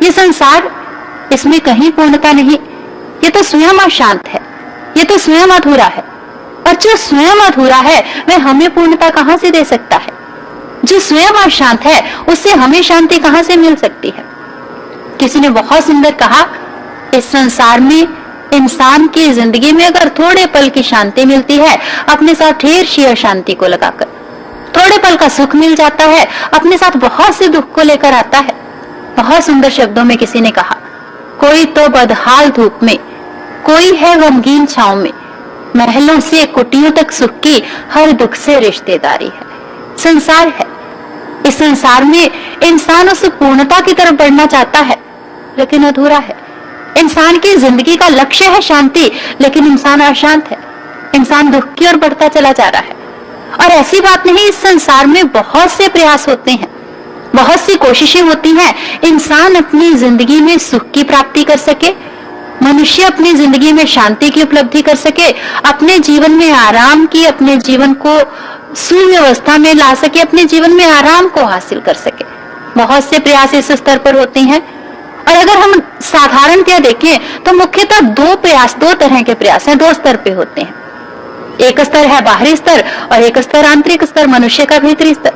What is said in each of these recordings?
ये संसार, इसमें कहीं पूर्णता नहीं, ये तो स्वयं अशांत है, ये तो स्वयं अधूरा है। और जो स्वयं अधूरा है वह हमें पूर्णता कहां से दे सकता है? जो स्वयं अशांत है उससे हमें शांति कहां से मिल सकती है? किसी ने बहुत सुंदर कहा, इस संसार में इंसान की जिंदगी में अगर थोड़े पल की शांति मिलती है, अपने साथ ढेर सी अशांति को लगाकर थोड़े पल का सुख मिल जाता है, अपने साथ बहुत से दुख को लेकर आता है। बहुत सुंदर शब्दों में किसी ने कहा, कोई तो बदहाल धूप में, कोई है गमगीन छांव में, महलों से कुटियों तक सुख की हर दुख से रिश्तेदारी है। संसार है, इस संसार में इंसान उस पूर्णता की तरफ बढ़ना चाहता है लेकिन अधूरा है। इंसान की जिंदगी का लक्ष्य है शांति, लेकिन इंसान अशांत है, इंसान दुख की ओर बढ़ता चला जा रहा है। और ऐसी बात नहीं, इस संसार में बहुत से प्रयास होते हैं, बहुत सी कोशिशें होती हैं, इंसान अपनी जिंदगी में सुख की प्राप्ति कर सके, मनुष्य अपनी जिंदगी में शांति की उपलब्धि कर सके, अपने जीवन में आराम की, अपने जीवन को सुव्यवस्था में ला सके, अपने जीवन में आराम को हासिल कर सके। बहुत से प्रयास इस स्तर पर होते हैं। और अगर हम साधारणतया देखें तो मुख्यतः दो तरह के प्रयास हैं, दो स्तर पे होते हैं। एक स्तर है बाहरी स्तर और एक स्तर आंतरिक स्तर, मनुष्य का भीतरी स्तर।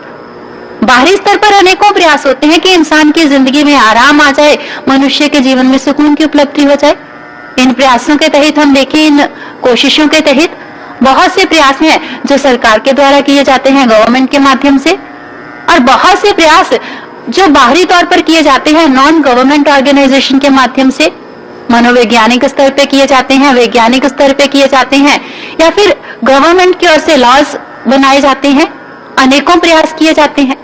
बाहरी स्तर पर अनेकों प्रयास होते हैं कि इंसान की जिंदगी में आराम आ जाए, मनुष्य के जीवन में सुकून की उपलब्धि हो जाए। इन प्रयासों के तहत हम देखें, इन कोशिशों के तहत बहुत से प्रयास हैं जो सरकार के द्वारा किए जाते हैं, गवर्नमेंट के माध्यम से, और बहुत से प्रयास जो बाहरी तौर पर किए जाते हैं नॉन गवर्नमेंट ऑर्गेनाइजेशन के माध्यम से, मनोवैज्ञानिक स्तर पे किए जाते हैं, वैज्ञानिक स्तर पे किए जाते हैं, या फिर गवर्नमेंट की ओर से लॉज बनाए जाते हैं। अनेकों प्रयास किए जाते हैं।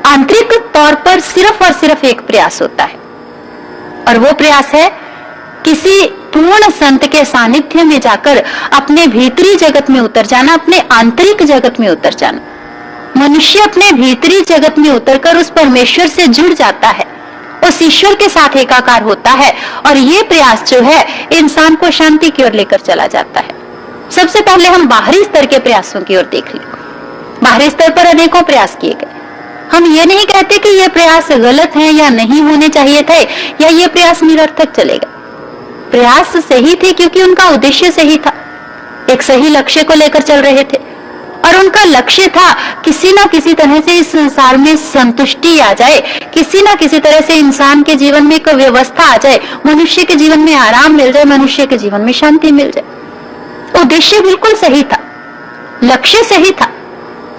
आंतरिक तौर पर सिर्फ और सिर्फ एक प्रयास होता है, और वो प्रयास है किसी पूर्ण संत के सानिध्य में जाकर अपने भीतरी जगत में उतर जाना, अपने आंतरिक जगत में उतर जाना। मनुष्य अपने भीतरी जगत में उतरकर उस परमेश्वर से जुड़ जाता है, उस ईश्वर के साथ एकाकार होता है, और ये प्रयास जो है इंसान को शांति की ओर लेकर चला जाता है। सबसे पहले हम बाहरी स्तर के प्रयासों की ओर देख लें। बाहरी स्तर पर अनेकों प्रयास किए गए। हम ये नहीं कहते कि ये प्रयास गलत हैं या नहीं होने चाहिए थे, या ये प्रयास निरर्थक चले गए। प्रयास सही थे क्योंकि उनका उद्देश्य सही था, एक सही लक्ष्य को लेकर चल रहे थे, और उनका लक्ष्य था किसी ना किसी तरह से इस संसार में संतुष्टि आ जाए, किसी ना किसी तरह से इंसान के जीवन में एक व्यवस्था आ जाए, मनुष्य के जीवन में आराम मिल जाए, मनुष्य के जीवन में शांति मिल जाए। उद्देश्य बिल्कुल सही था, लक्ष्य सही था,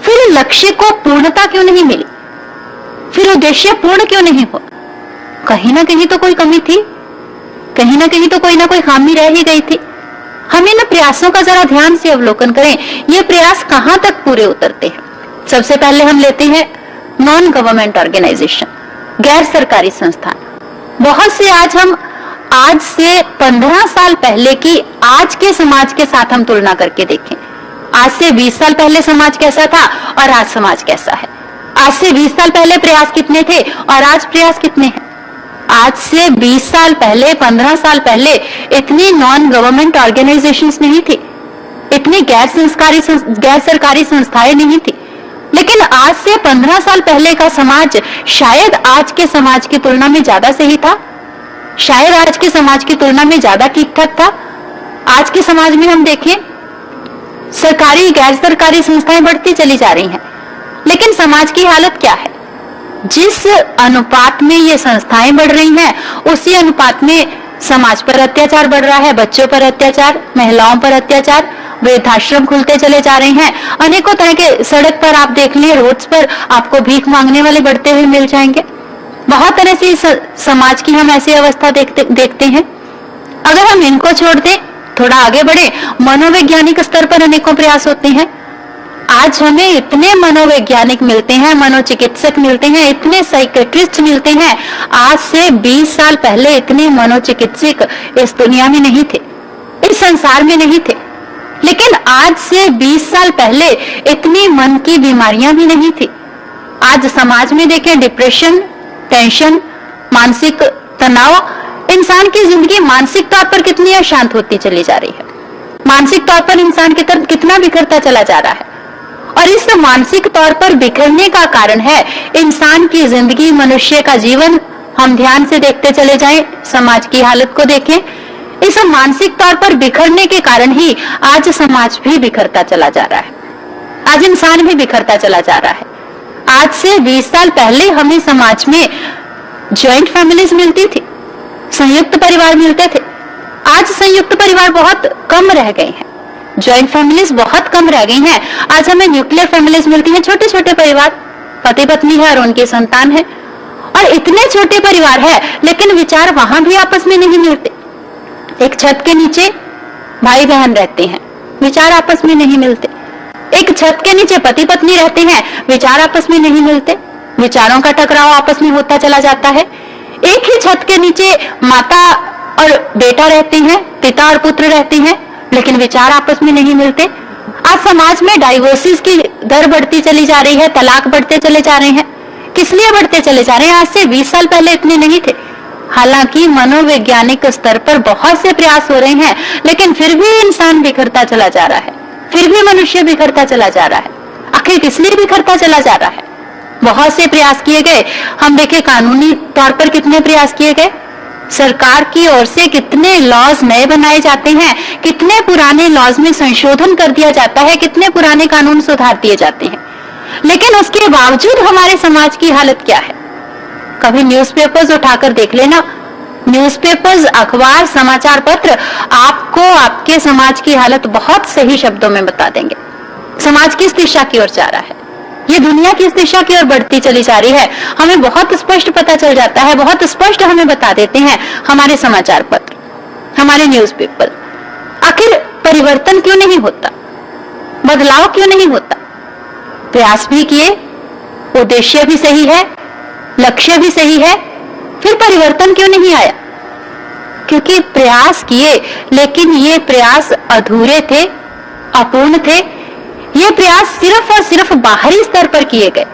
फिर लक्ष्य को पूर्णता क्यों नहीं मिली? फिर उद्देश्य पूर्ण क्यों नहीं हुआ? कहीं ना कहीं तो कोई कमी थी, कहीं ना कहीं तो कोई ना कोई खामी रह ही गई थी। हम इन प्रयासों का जरा ध्यान से अवलोकन करें, ये प्रयास कहां तक पूरे उतरते हैं। सबसे पहले हम लेते हैं नॉन गवर्नमेंट ऑर्गेनाइजेशन, गैर सरकारी संस्थान। बहुत से आज से 15 साल पहले की आज के समाज के साथ हम तुलना करके देखें। आज से 20 साल पहले समाज कैसा था और आज समाज कैसा है। आज से 20 साल पहले प्रयास कितने थे और आज प्रयास कितने हैं। आज से 20 साल पहले, 15 साल पहले इतनी नॉन गवर्नमेंट ऑर्गेनाइजेशंस नहीं थी, इतनी गैर सरकारी संस्थाएं नहीं थी। लेकिन आज से 15 साल पहले का समाज शायद आज के समाज की तुलना में ज्यादा सही था, शायद आज के समाज की तुलना में ज्यादा ठीक ठाक था। आज के समाज में हम देखें, सरकारी गैर सरकारी संस्थाएं बढ़ती चली जा रही हैं, लेकिन समाज की हालत क्या है? जिस अनुपात में ये संस्थाएं बढ़ रही हैं, उसी अनुपात में समाज पर अत्याचार बढ़ रहा है, बच्चों पर अत्याचार, महिलाओं पर अत्याचार, वृद्धाश्रम खुलते चले जा रहे हैं। अनेकों तरह के, सड़क पर आप देख लिए, रोड्स पर आपको भीख मांगने वाले बढ़ते हुए मिल जाएंगे। बहुत तरह से इस समाज की हम ऐसी अवस्था देखते हैं। अगर हम इनको छोड़ दें, थोड़ा आगे बढ़े, मनोवैज्ञानिक स्तर पर अनेकों प्रयास होते हैं। आज हमें इतने मनोवैज्ञानिक मिलते हैं, मनोचिकित्सक मिलते हैं, इतने साइकेट्रिस्ट मिलते हैं। आज से 20 साल पहले इतने मनोचिकित्सक इस दुनिया में नहीं थे, इस संसार में नहीं थे। लेकिन आज से 20 साल पहले इतनी मन की बीमारियां भी नहीं थी। आज समाज में देखें, डिप्रेशन, टेंशन, मानसिक तनाव, इंसान की जिंदगी मानसिक तौर पर कितनी अशांत होती चली जा रही है। मानसिक तौर पर इंसान कितना बिखरता चला जा रहा है। और इस मानसिक तौर पर बिखरने का कारण है इंसान की जिंदगी, मनुष्य का जीवन हम ध्यान से देखते चले जाएं, समाज की हालत को देखें। इस मानसिक तौर पर बिखरने के कारण ही आज समाज भी बिखरता चला जा रहा है, आज इंसान भी बिखरता चला जा रहा है। आज से 20 साल पहले हमें समाज में जॉइंट फैमिलीज मिलती थी, संयुक्त परिवार मिलते थे। आज संयुक्त परिवार बहुत कम रह गए हैं, जॉइंट फैमिलीज बहुत कम रह गई हैं। आज हमें न्यूक्लियर फैमिलीज मिलती हैं, छोटे छोटे परिवार, पति पत्नी है और उनकी संतान है। और इतने छोटे परिवार है लेकिन विचार वहां भी आपस में नहीं मिलते। एक छत के नीचे भाई बहन रहते हैं, विचार आपस में नहीं मिलते। एक छत के नीचे पति पत्नी रहते हैं, विचार आपस में नहीं मिलते, विचारों का टकराव आपस में होता चला जाता है। एक ही छत के नीचे माता और बेटा रहते हैं, पिता और पुत्र रहते हैं, लेकिन विचार आपस में नहीं मिलते। आज समाज में डाइवोर्सेस की दर बढ़ती चली जा रही है, तलाक बढ़ते चले जा रहे हैं। किस लिए बढ़ते चले जा रहे हैं? आज से 20 साल पहले इतने नहीं थे। हालांकि मनोवैज्ञानिक स्तर पर बहुत से प्रयास हो रहे हैं, लेकिन फिर भी इंसान बिखरता चला जा रहा है, फिर भी मनुष्य बिखरता चला जा रहा है। आखिर किस लिए बिखरता चला जा रहा है? बहुत से प्रयास किए गए। हम देखें कानूनी तौर पर कितने प्रयास किए गए, सरकार की ओर से कितने लॉज नए बनाए जाते हैं, कितने पुराने लॉज में संशोधन कर दिया जाता है, कितने पुराने कानून सुधार दिए जाते हैं। लेकिन उसके बावजूद हमारे समाज की हालत क्या है? कभी न्यूज़पेपर्स उठाकर देख लेना, न्यूज़पेपर्स, अखबार, समाचार पत्र आपको आपके समाज की हालत बहुत सही शब्दों में बता देंगे। समाज किस दिशा की ओर जा रहा है, ये दुनिया किस दिशा की ओर बढ़ती चली जा रही है, हमें बहुत स्पष्ट पता चल जाता है, बहुत स्पष्ट हमें बता देते हैं हमारे समाचार पत्र, हमारे न्यूज़पेपर। आखिर परिवर्तन क्यों नहीं होता, बदलाव क्यों नहीं होता? प्रयास भी किए, उद्देश्य भी सही है, लक्ष्य भी सही है, फिर परिवर्तन क्यों नहीं आया? क्योंकि प्रयास किए लेकिन ये प्रयास अधूरे थे, अपूर्ण थे। ये प्रयास सिर्फ और सिर्फ बाहरी स्तर पर किए गए।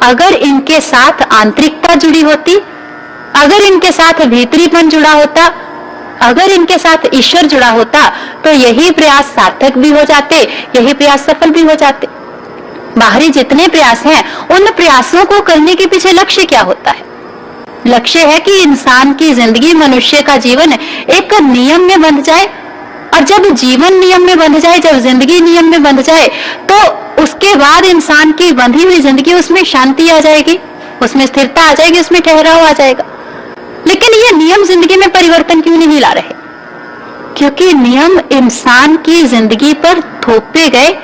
अगर इनके साथ आंतरिकता जुड़ी होती, अगर इनके साथ भीतरीपन जुड़ा होता, अगर इनके साथ ईश्वर जुड़ा होता, तो यही प्रयास सार्थक भी हो जाते, यही प्रयास सफल भी हो जाते। बाहरी जितने प्रयास हैं, उन प्रयासों को करने के पीछे लक्ष्य क्या होता है? लक्ष्य है कि इंसान की जिंदगी, मनुष्य का जीवन एक नियम में बंध जाए। और जब जीवन नियम में बंध जाए, जब जिंदगी नियम में बंध जाए, तो उसके बाद इंसान की बंधी हुई जिंदगी, उसमें शांति आ जाएगी, उसमें स्थिरता आ जाएगी, उसमें ठहराव आ जाएगा। लेकिन ये नियम जिंदगी में परिवर्तन क्यों नहीं ला रहे? क्योंकि नियम इंसान की जिंदगी पर थोपे गए,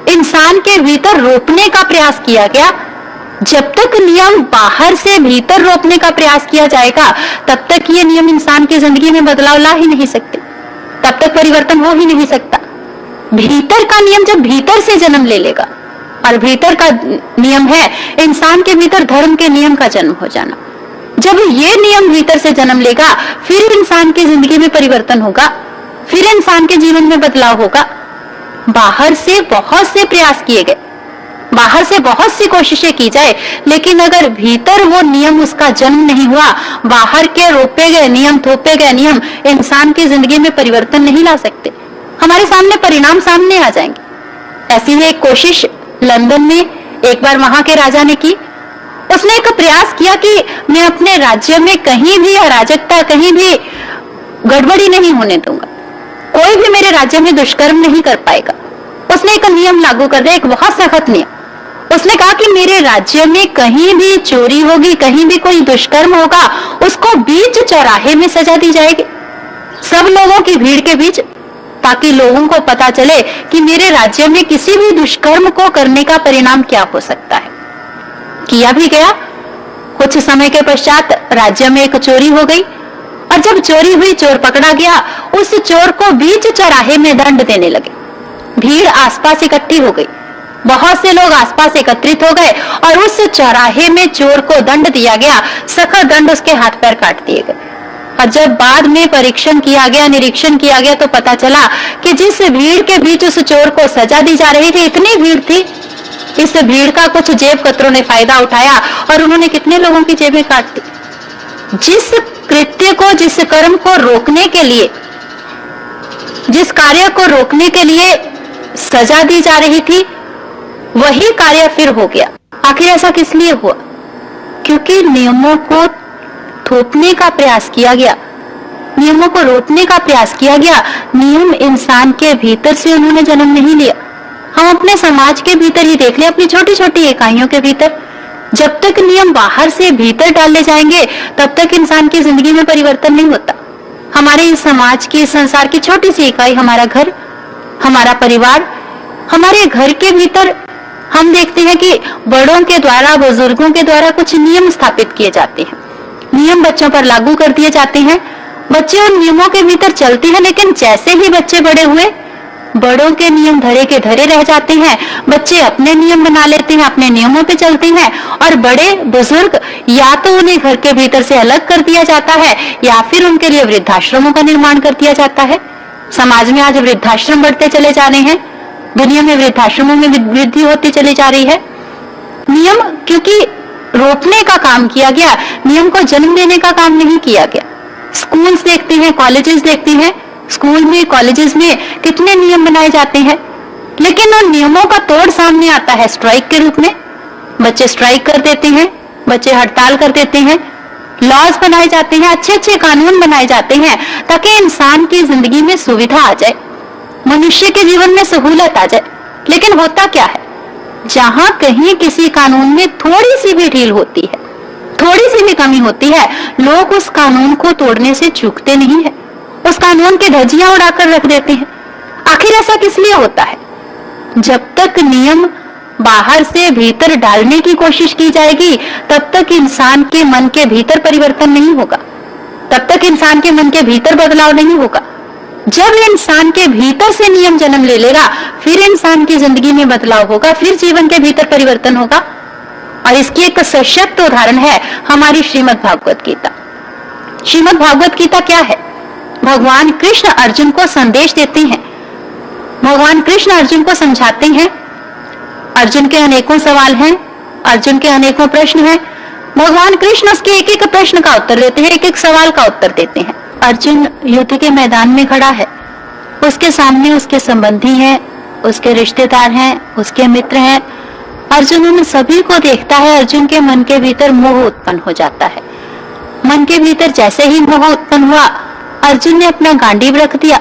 इंसान के भीतर रोपने का प्रयास किया गया। जब तक नियम बाहर से भीतर रोपने का प्रयास किया जाएगा, तब तक ये नियम इंसान की जिंदगी में बदलाव ला ही नहीं सकते, तब तक परिवर्तन हो ही नहीं सकता। भीतर का नियम जब भीतर से जन्म ले लेगा, और भीतर का नियम है इंसान के भीतर धर्म के नियम का जन्म हो जाना। जब ये नियम भीतर से जन्म लेगा, फिर इंसान की जिंदगी में परिवर्तन होगा, फिर इंसान के जीवन में बदलाव होगा। बाहर से बहुत से प्रयास किए गए, बाहर से बहुत सी कोशिशें की जाए, लेकिन अगर भीतर वो नियम, उसका जन्म नहीं हुआ, बाहर के रोपे गए नियम, थोपे गए नियम इंसान की जिंदगी में परिवर्तन नहीं ला सकते। हमारे सामने परिणाम सामने आ जाएंगे। ऐसी ही एक कोशिश लंदन में एक बार वहां के राजा ने की। उसने एक प्रयास किया कि मैं अपने राज्य में कहीं भी अराजकता, कहीं भी गड़बड़ी नहीं होने दूंगा, कोई भी मेरे राज्य में दुष्कर्म नहीं कर पाएगा। उसने एक नियम लागू कर दिया, एक बहुत सख्त नियम। उसने कहा कि मेरे राज्य में कहीं भी चोरी होगी, कहीं भी कोई दुष्कर्म होगा, उसको बीच चौराहे में सजा दी जाएगी, सब लोगों की भीड़ के बीच, ताकि लोगों को पता चले कि मेरे राज्य में किसी भी दुष्कर्म को करने का परिणाम क्या हो सकता है। किया भी गया। कुछ समय के पश्चात राज्य में एक चोरी हो गई, और जब चोरी हुई, चोर पकड़ा गया, उस चोर को बीच चौराहे में दंड देने लगे। भीड़ आसपास इकट्ठी हो गई, बहुत से लोग आसपास एकत्रित हो गए, और उस चौराहे में चोर को दंड दिया गया, सख्त दंड, उसके हाथ पैर काट दिए गए। और जब बाद में परीक्षण किया गया, निरीक्षण किया गया, तो पता चला कि जिस भीड़ के बीच उस चोर को सजा दी जा रही थी, इतनी भीड़ थी, इस भीड़ का कुछ जेब कतरों ने फायदा उठाया और उन्होंने कितने लोगों की जेबें काट दी। जिस कृत्य को, जिस कर्म को रोकने के लिए, जिस कार्य को रोकने के लिए सजा दी जा रही थी, वही कार्य फिर हो गया। आखिर ऐसा किस लिए हुआ? क्योंकि नियमों को थोपने का प्रयास किया गया, नियमों को रोकने का प्रयास किया गया। नियम इंसान के भीतर से उन्होंने जन्म नहीं लिया। हम अपने समाज के भीतर ही देख लें, अपनी छोटी छोटी इकाइयों के भीतर, जब तक नियम बाहर से भीतर डाले जाएंगे तब तक इंसान की जिंदगी में परिवर्तन नहीं होता। हमारे इस समाज की, इस संसार की छोटी सी इकाई हमारा घर, हमारा परिवार, हमारे घर के भीतर हम देखते हैं कि बड़ों के द्वारा, बुजुर्गों के द्वारा कुछ नियम स्थापित किए जाते हैं, नियम बच्चों पर लागू कर दिए जाते हैं। बच्चे उन नियमों के भीतर चलते हैं, लेकिन जैसे ही बच्चे बड़े हुए, बड़ों के नियम धरे के धरे रह जाते हैं। बच्चे अपने नियम बना लेते हैं, अपने नियमों पे चलते हैं, और बड़े बुजुर्ग या तो उन्हें घर के भीतर से अलग कर दिया जाता है या फिर उनके लिए वृद्धाश्रमों का निर्माण कर दिया जाता है। समाज में आज वृद्धाश्रम बढ़ते चले जा रहे हैं, दुनिया में वृद्धाश्रमों में वृद्धि होती चली जा रही है। नियम क्योंकि रोकने का काम किया गया, नियम को जन्म देने का काम नहीं किया गया। स्कूल्स देखते हैं, कॉलेजेस देखते हैं, स्कूल में, कॉलेजेस में कितने नियम बनाए जाते हैं, लेकिन उन नियमों का तोड़ सामने आता है स्ट्राइक के रूप में। बच्चे स्ट्राइक कर देते हैं, बच्चे हड़ताल कर देते हैं, लॉज बनाए जाते हैं, अच्छे अच्छे कानून बनाए जाते हैं ताकि इंसान की जिंदगी में सुविधा आ जाए, मनुष्य के जीवन में सहूलत आ जाए। लेकिन होता क्या है, जहां कहीं किसी कानून में थोड़ी सी भी ढील होती है, थोड़ी सी भी कमी होती है, लोग उस कानून को तोड़ने से चूकते नहीं है, उस कानून की धज्जियां उड़ाकर रख देते हैं। आखिर ऐसा किस लिए होता है? जब तक नियम बाहर से भीतर डालने की कोशिश की जाएगी तब तक इंसान के मन के भीतर परिवर्तन नहीं होगा, तब तक इंसान के मन के भीतर बदलाव नहीं होगा। जब इंसान के भीतर से नियम जन्म ले लेगा, फिर इंसान की जिंदगी में बदलाव होगा, फिर जीवन के भीतर परिवर्तन होगा। और इसकी एक सशक्त उदाहरण है हमारी श्रीमद् भागवत गीता। श्रीमद् भागवत गीता क्या है? भगवान कृष्ण अर्जुन को संदेश देते हैं, भगवान कृष्ण अर्जुन को समझाते हैं। अर्जुन के अनेकों सवाल हैं, अर्जुन के अनेकों प्रश्न हैं, भगवान कृष्ण उसके एक एक प्रश्न का उत्तर देते हैं, एक एक सवाल का उत्तर देते हैं। अर्जुन युद्ध के मैदान में खड़ा है, उसके सामने उसके संबंधी हैं, उसके रिश्तेदार हैं, उसके मित्र हैं। अर्जुन उन सभी को देखता है, अर्जुन के मन के भीतर मोह उत्पन्न हो जाता है। मन के भीतर जैसे ही मोह उत्पन्न हुआ, अर्जुन ने अपना गांडीव रख दिया,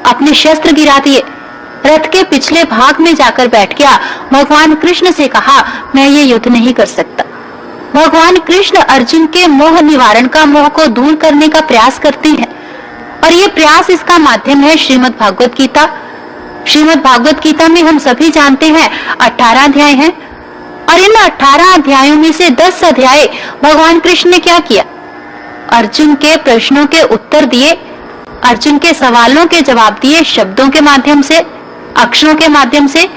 अपने शस्त्र गिरा दिए, रथ के पिछले भाग में जाकर बैठ गया। भगवान कृष्ण से कहा, मैं ये युद्ध नहीं कर सकता। भगवान कृष्ण अर्जुन के मोह निवारण का, मोह को दूर करने का प्रयास करते हैं, और ये प्रयास, इसका माध्यम है श्रीमद् भागवत गीता। श्रीमद् भागवत गीता में हम सभी जानते हैं 18 अध्याय हैं, और इन 18 अध्यायों में से 10 अध्याय भगवान कृष्ण ने क्या किया? अर्जुन के प्रश्नों के उत्तर दिए, अर्जुन के सवालों के जवाब दिए, शब्दों के माध्यम से, अक्षरों के माध्यम से।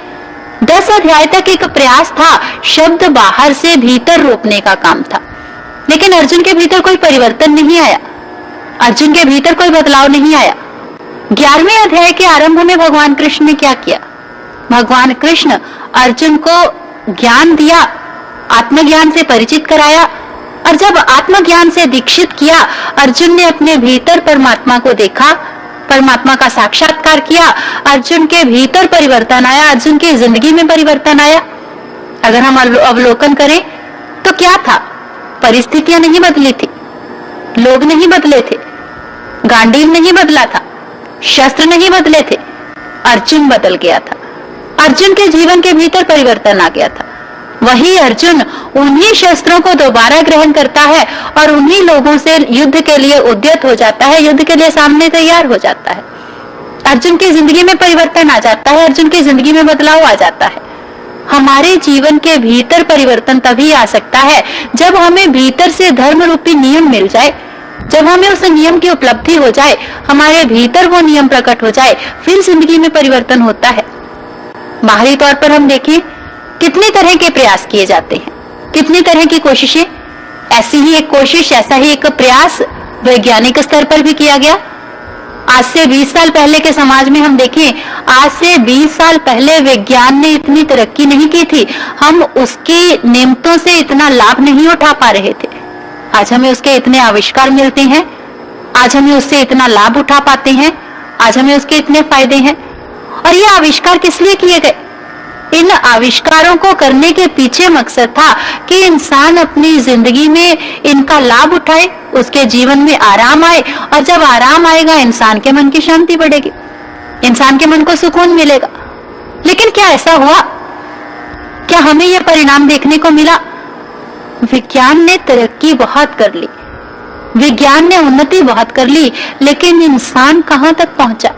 10 अध्याय तक एक प्रयास था शब्द बाहर से भीतर रोकने का काम था, लेकिन अर्जुन के भीतर कोई परिवर्तन नहीं आया, अर्जुन के भीतर कोई बदलाव नहीं आया। 11वें अध्याय के आरंभ में भगवान कृष्ण ने क्या किया? भगवान कृष्ण अर्जुन को ज्ञान दिया, आत्मज्ञान से परिचित कराया, और जब आत्मज्ञान से दीक्षित किया, अर्जुन ने अपने भीतर परमात्मा को देखा, परमात्मा का साक्षात्कार किया, अर्जुन के भीतर परिवर्तन आया, अर्जुन की जिंदगी में परिवर्तन आया। अगर हम अवलोकन करें तो क्या था? परिस्थितियां नहीं बदली थी, लोग नहीं बदले थे, गांडीव नहीं बदला था, शस्त्र नहीं बदले थे, अर्जुन बदल गया था। अर्जुन के जीवन के भीतर परिवर्तन आ गया था। वही अर्जुन उन्हीं शस्त्रों को दोबारा ग्रहण करता है और उन्हीं लोगों से युद्ध के लिए उद्यत हो जाता है, युद्ध के लिए सामने तैयार हो जाता है। अर्जुन की जिंदगी में परिवर्तन आ जाता है, अर्जुन की जिंदगी में बदलाव आ जाता है। हमारे जीवन के भीतर परिवर्तन तभी आ सकता है जब हमें भीतर से धर्म रूपी नियम मिल जाए, जब हमें उस नियम की उपलब्धि हो जाए, हमारे भीतर वो नियम प्रकट हो जाए, फिर जिंदगी में परिवर्तन होता है। बाहरी तौर पर हम देखें, कितने तरह के प्रयास किए जाते हैं, कितनी तरह की कोशिशें। ऐसी ही एक कोशिश, ऐसा ही एक प्रयास वैज्ञानिक स्तर पर भी किया गया। आज से 20 साल पहले के समाज में हम देखें, आज से 20 साल पहले विज्ञान ने इतनी तरक्की नहीं की थी, हम उसकी नेमतों से इतना लाभ नहीं उठा पा रहे थे। आज हमें उसके इतने आविष्कार मिलते हैं, आज हमें उससे इतना लाभ उठा पाते हैं, आज हमें उसके इतने फायदे हैं। और ये आविष्कार किस लिए किए गए? इन आविष्कारों को करने के पीछे मकसद था कि इंसान अपनी जिंदगी में इनका लाभ उठाए, उसके जीवन में आराम आए, और जब आराम आएगा इंसान के मन की शांति बढ़ेगी, इंसान के मन को सुकून मिलेगा। लेकिन क्या ऐसा हुआ? क्या हमें यह परिणाम देखने को मिला? विज्ञान ने तरक्की बहुत कर ली, विज्ञान ने उन्नति बहुत कर ली, लेकिन इंसान कहां तक पहुंचा?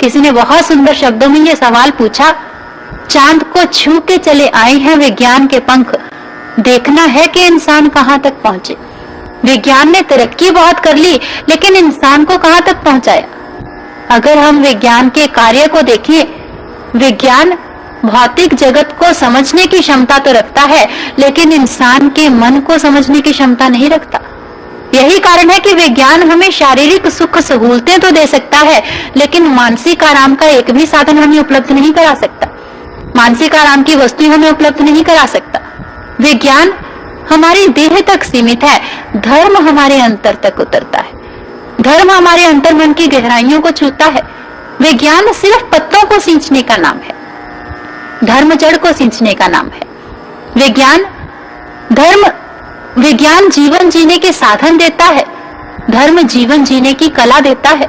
किसी ने बहुत सुंदर शब्दों में यह सवाल पूछा, चांद को छू के चले आए हैं विज्ञान के पंख, देखना है कि इंसान कहां तक पहुंचे। विज्ञान ने तरक्की बहुत कर ली, लेकिन इंसान को कहां तक पहुंचाया? अगर हम विज्ञान के कार्य को देखें, विज्ञान भौतिक जगत को समझने की क्षमता तो रखता है, लेकिन इंसान के मन को समझने की क्षमता नहीं रखता। यही कारण है कि विज्ञान हमें शारीरिक सुख सहूलतें तो दे सकता है, लेकिन मानसिक आराम का एक भी साधन हमें उपलब्ध नहीं करा सकता, मानसिक आराम की वस्तु हमें उपलब्ध नहीं करा सकता। विज्ञान हमारी देह तक सीमित है, धर्म हमारे अंतर तक उतरता है, धर्म हमारे अंतर्मन की गहराइयों को छूता है। विज्ञान सिर्फ पत्तों को सींचने का नाम है, धर्म जड़ को सींचने का नाम है। विज्ञान जीवन जीने के साधन देता है, धर्म जीवन जीने की कला देता है।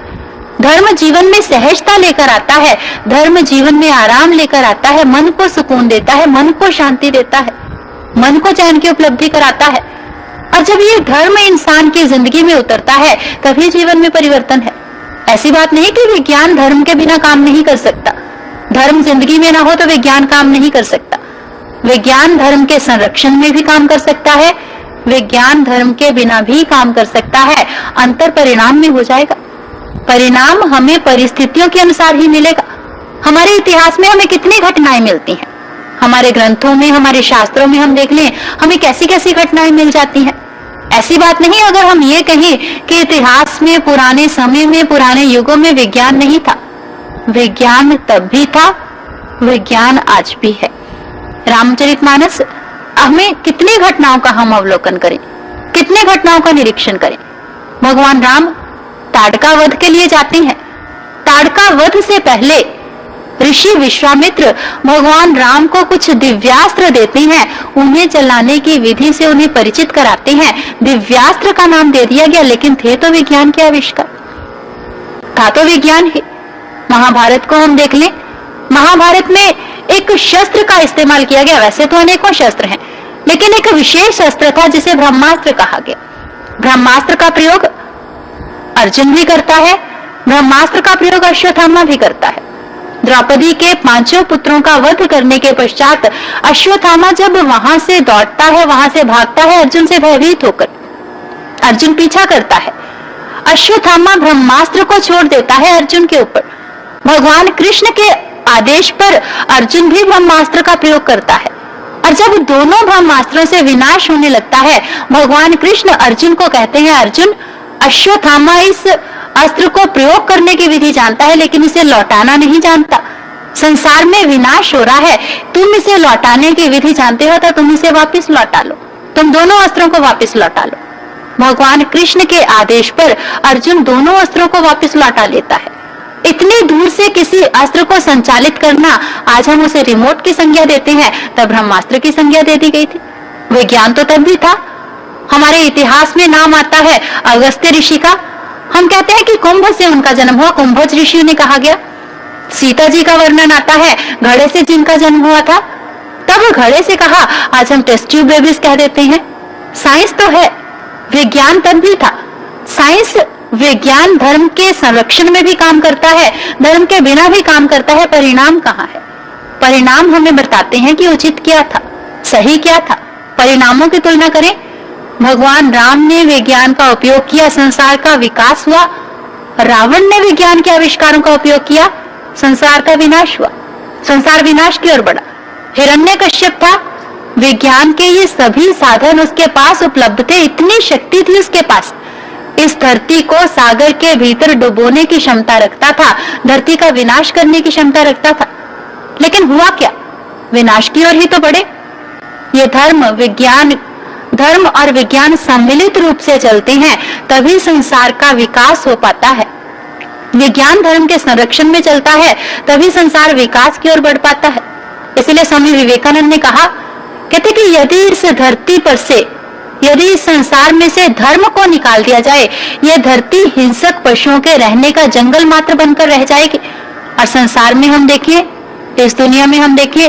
धर्म जीवन में सहजता लेकर आता है, धर्म जीवन में आराम लेकर आता है, मन को सुकून देता है, मन को शांति देता है, मन को चैन की उपलब्धि कराता है। और जब ये धर्म इंसान की जिंदगी में उतरता है, तभी जीवन में परिवर्तन है। ऐसी बात नहीं कि विज्ञान धर्म के बिना काम नहीं कर सकता, धर्म जिंदगी में ना हो तो विज्ञान काम नहीं कर सकता। विज्ञान धर्म के संरक्षण में भी काम कर सकता है, विज्ञान धर्म के बिना भी काम कर सकता है। अंतर परिणाम में हो जाएगा, परिणाम हमें परिस्थितियों के अनुसार ही मिलेगा। हमारे इतिहास में हमें कितनी घटनाएं मिलती हैं, हमारे ग्रंथों में, हमारे शास्त्रों में हम देख लें, हमें कैसी कैसी घटनाएं मिल जाती हैं। ऐसी बात नहीं अगर हम ये कहें कि इतिहास में, पुराने समय में, पुराने युगों में विज्ञान नहीं था। विज्ञान तब भी था, विज्ञान आज भी है। रामचरितमानस, हमें कितनी घटनाओं का हम अवलोकन करें, कितने घटनाओं का निरीक्षण करें। भगवान राम ताड़का वध के लिए जाते हैं, ताड़का वध से पहले ऋषि विश्वामित्र भगवान राम को कुछ दिव्यास्त्र देते हैं, उन्हें चलाने की विधि से उन्हें परिचित कराते हैं। दिव्यास्त्र का नाम दे दिया गया, लेकिन थे तो विज्ञान के आविष्कार, था तो विज्ञान ही। महाभारत को हम देख लें, महाभारत में एक शस्त्र का इस्तेमाल किया गया। वैसे तो अनेकों शस्त्र हैं, लेकिन एक विशेष अस्त्र था जिसे ब्रह्मास्त्र कहा गया। ब्रह्मास्त्र का प्रयोग अर्जुन भी करता है, ब्रह्मास्त्र का प्रयोग अश्वत्थामा भी करता है। द्रौपदी के 5 पुत्रों का वध करने के पश्चात अश्वत्थामा जब वहां से दौड़ता है, वहां से भागता है अर्जुन से भयभीत होकर, अर्जुन पीछा करता है। अश्वत्थामा ब्रह्मास्त्र को छोड़ देता है अर्जुन के ऊपर। भगवान कृष्ण के आदेश पर अर्जुन भी ब्रह्मास्त्र का प्रयोग करता है, और जब दोनों ब्रह्मास्त्रों से विनाश होने लगता है, भगवान कृष्ण अर्जुन को कहते हैं, अर्जुन, अश्वत्थामा इस अस्त्र को प्रयोग करने की विधि जानता है, लेकिन इसे लौटाना नहीं जानता। संसार में विनाश हो रहा है, तुम इसे लौटाने की विधि जानते हो तो तुम इसे वापस लौटा लो, तुम दोनों अस्त्रों को वापस लौटा लो। भगवान कृष्ण के आदेश पर अर्जुन दोनों अस्त्रों को वापस लौटा लेता है। इतनी दूर से किसी अस्त्र को संचालित करना, आज हम उसे रिमोट की संज्ञा देते हैं, तब ब्रह्मास्त्र की संज्ञा दे दी गई थी। विज्ञान तो तब भी था। हमारे इतिहास में नाम आता है अगस्त्य ऋषि का। हम कहते हैं कि कुंभ से उनका जन्म हुआ, कुंभज ऋषि ने कहा गया। सीता जी का वर्णन आता है, घड़े से जिनका जन्म हुआ था, तब घड़े से कहा, आज हम टेस्ट ट्यूब बेबीज कह देते हैं। साइंस तो है, विज्ञान तब भी था। साइंस, विज्ञान धर्म के संरक्षण में भी काम करता है, धर्म के बिना भी काम करता है। परिणाम कहाँ है? परिणाम हमें बताते हैं कि उचित क्या था, सही क्या था। परिणामों की तुलना करें, भगवान राम ने विज्ञान का उपयोग किया, संसार का विकास हुआ। रावण ने विज्ञान के आविष्कारों का उपयोग किया, संसार का विनाश हुआ, संसार विनाश की ओर बढ़ा। हिरण्यकश्यप था, विज्ञान के ये सभी साधन उसके पास उपलब्ध थे, इतनी शक्ति थी उसके पास। इस धरती को सागर के भीतर डुबोने की क्षमता रखता था, धरती का विनाश करने की क्षमता रखता था। लेकिन हुआ क्या? विनाश की ओर ही तो बढ़े। ये धर्म और विज्ञान सम्मिलित रूप से चलते हैं, तभी संसार का विकास हो पाता है। विज्ञान धर्म के संरक्षण में चलता है, तभी संसार विकास की ओर बढ़ पाता है। इसलिए स्वामी विवेकानंद ने कहा, कहते कि यदि इस धरती पर से, यदि इस संसार में से धर्म को निकाल दिया जाए, यह धरती हिंसक पशुओं के रहने का जंगल मात्र बनकर रह जाएगी। और संसार में हम देखिए, इस दुनिया में हम देखिए,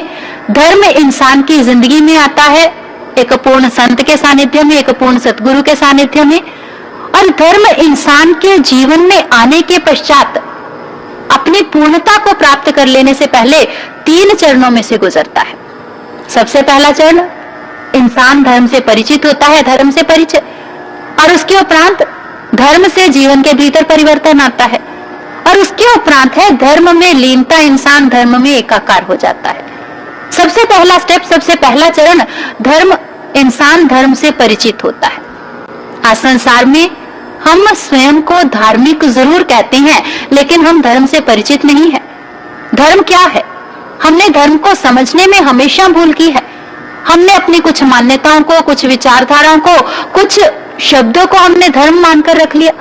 धर्म इंसान की जिंदगी में आता है एक पूर्ण संत के सानिध्य में, एक पूर्ण सतगुरु के सानिध्य में। और धर्म इंसान के जीवन में आने के पश्चात अपनी पूर्णता को प्राप्त कर लेने से पहले 3 चरणों में से गुजरता है। सबसे पहला चरण, इंसान धर्म से परिचित होता है, धर्म से परिचय, और उसके उपरांत धर्म से जीवन के भीतर परिवर्तन आता है, और उसके उपरांत है धर्म में लीनता, इंसान धर्म में एकाकार हो जाता है। सबसे पहला स्टेप, सबसे पहला चरण, धर्म, इंसान धर्म से परिचित होता है। आज संसार में हम स्वयं को धार्मिक जरूर कहते हैं, लेकिन हम धर्म से परिचित नहीं है। धर्म क्या है? हमने धर्म को समझने में हमेशा भूल की है। हमने अपनी कुछ मान्यताओं को, कुछ विचारधाराओं को, कुछ शब्दों को हमने धर्म मानकर रख लिया,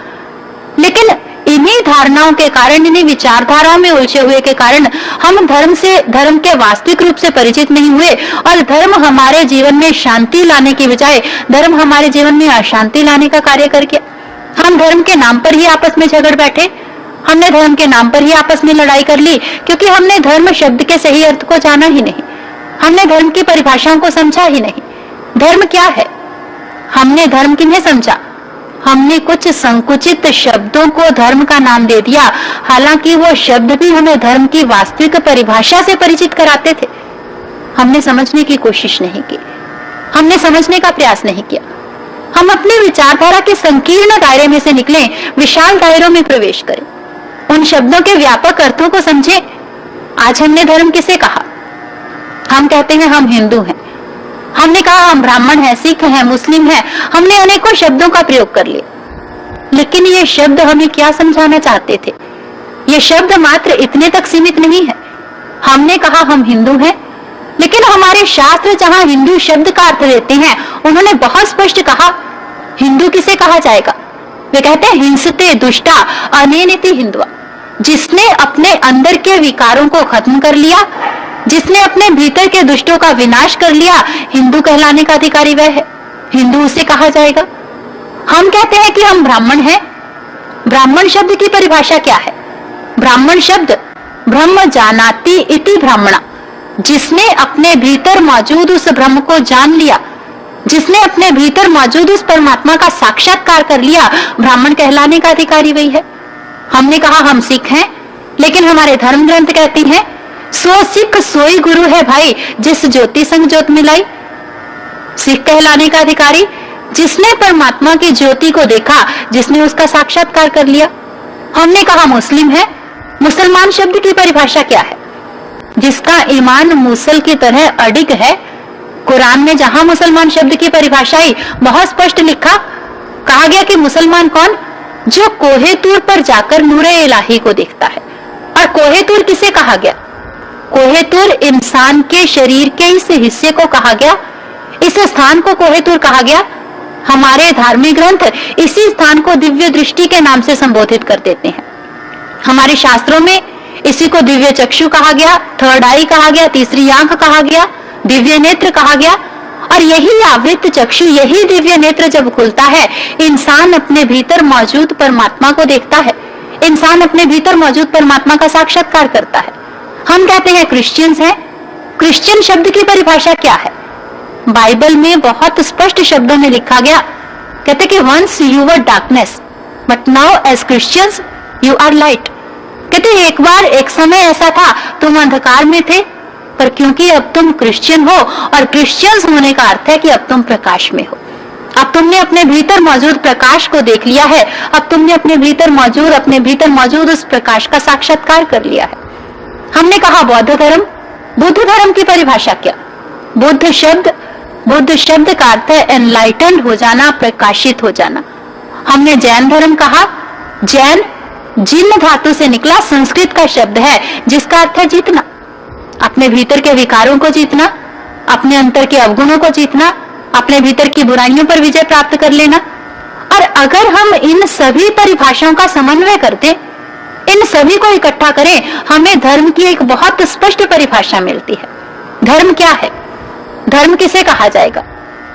लेकिन इन्हीं धारणाओं के कारण, इन्हीं विचारधाराओं में उलझे हुए के कारण हम धर्म के वास्तविक रूप से परिचित नहीं हुए, और धर्म हमारे जीवन में शांति लाने की बजाय धर्म हमारे जीवन में अशांति लाने का कार्य कर गया। हम धर्म के नाम पर ही आपस में झगड़ बैठे, हमने धर्म के नाम पर ही आपस में लड़ाई कर ली, क्योंकि हमने धर्म शब्द के सही अर्थ को जाना ही नहीं, हमने धर्म की परिभाषाओं को समझा ही नहीं। धर्म क्या है? हमने धर्म किन्हें समझा? हमने कुछ संकुचित शब्दों को धर्म का नाम दे दिया, हालांकि वो शब्द भी हमें धर्म की वास्तविक परिभाषा से परिचित कराते थे। हमने समझने की कोशिश नहीं की, हमने समझने का प्रयास नहीं किया। हम अपनी विचारधारा के संकीर्ण दायरे में से निकलें, विशाल दायरों में प्रवेश करें, उन शब्दों के व्यापक अर्थों को समझें। आज हमने धर्म किसे कहा? हम कहते हैं हम हिंदू हैं, हमने कहा हम ब्राह्मण हैं, सिख हैं, मुस्लिम हैं, हमने अनेकों शब्दों का प्रयोग कर लिया। लेकिन ये शब्द हमें क्या समझाना चाहते थे? ये शब्द मात्र इतने तक सीमित नहीं है। हमने कहा हम हिंदू हैं, लेकिन हमारे शास्त्र जहां हिंदू शब्द का अर्थ देते हैं, उन्होंने बहुत स्पष्ट कहा हिंदू किसे कहा जाएगा? वे कहते हैं हिंसते दुष्टा अनेनिति हिंदुआ, जिसने अपने अंदर के विकारों को खत्म कर लिया, जिसने अपने भीतर के दुष्टों का विनाश कर लिया, हिंदू कहलाने का अधिकारी वह है, हिंदू उसे कहा जाएगा। हम कहते हैं कि हम ब्राह्मण हैं। ब्राह्मण शब्द की परिभाषा क्या है? ब्राह्मण शब्द ब्रह्म जानाति इति ब्राह्मणा, जिसने अपने भीतर मौजूद उस ब्रह्म को जान लिया, जिसने अपने भीतर मौजूद उस परमात्मा का साक्षात्कार कर लिया, ब्राह्मण कहलाने का अधिकारी वही है। हमने कहा हम सिख हैं, लेकिन हमारे धर्म ग्रंथ कहती हैं सो सिख सोई गुरु है भाई, जिस ज्योति संग ज्योत मिलाई। सिख कहलाने का अधिकारी जिसने परमात्मा की ज्योति को देखा, जिसने उसका साक्षात्कार कर लिया। हमने कहा मुस्लिम है। मुसलमान शब्द की परिभाषा क्या है? जिसका ईमान मूसल की तरह अडिग है। कुरान में जहां मुसलमान शब्द की परिभाषा आई, बहुत स्पष्ट लिखा, कहा गया कि मुसलमान कौन? जो कोहे तूर पर जाकर नूरे इलाही को देखता है। और कोहे तूर किसे कहा गया? कोहे तूर इंसान के शरीर के इस हिस्से को कहा गया, इस स्थान को कोहे तूर कहा गया। हमारे धार्मिक ग्रंथ इसी स्थान को दिव्य दृष्टि के नाम से संबोधित कर देते हैं। हमारे शास्त्रों में इसी को दिव्य चक्षु कहा गया, थर्ड आई कहा गया, तीसरी आंख कहा गया, दिव्य नेत्र कहा गया। और यही आवृत चक्षु, यही दिव्य नेत्र जब खुलता है, इंसान अपने भीतर मौजूद परमात्मा को देखता है, इंसान अपने भीतर मौजूद परमात्मा का साक्षात्कार करता है। हम कहते हैं क्रिश्चियंस हैं। क्रिश्चियन शब्द की परिभाषा क्या है? बाइबल में बहुत स्पष्ट शब्दों में लिखा गया, कहते कि once you were darkness but now as Christians you are light. कहते एक बार एक समय ऐसा था तुम अंधकार में थे, पर क्योंकि अब तुम क्रिश्चियन हो, और क्रिश्चियंस होने का अर्थ है कि अब तुम प्रकाश में हो। अब तुमने अपने भीतर मौजूद प्रकाश को देख लिया है, अब तुमने अपने भीतर मौजूद उस प्रकाश का साक्षात्कार कर लिया है। हमने कहा बौद्ध धर्म। बुद्ध धर्म की परिभाषा क्या? बुद्ध शब्द का अर्थ है एनलाइटेंड हो जाना, प्रकाशित हो जाना। हमने जैन धर्म कहा। जैन जिन धातु से निकला संस्कृत का शब्द है, जिसका अर्थ है जीतना, अपने भीतर के विकारों को जीतना, अपने अंतर के अवगुणों को जीतना, अपने भीतर की बुराइयों पर विजय प्राप्त कर लेना। और अगर हम इन सभी परिभाषाओं का समन्वय करते, इन सभी को इकट्ठा करें, हमें धर्म की एक बहुत स्पष्ट परिभाषा मिलती है। धर्म क्या है? धर्म किसे कहा जाएगा?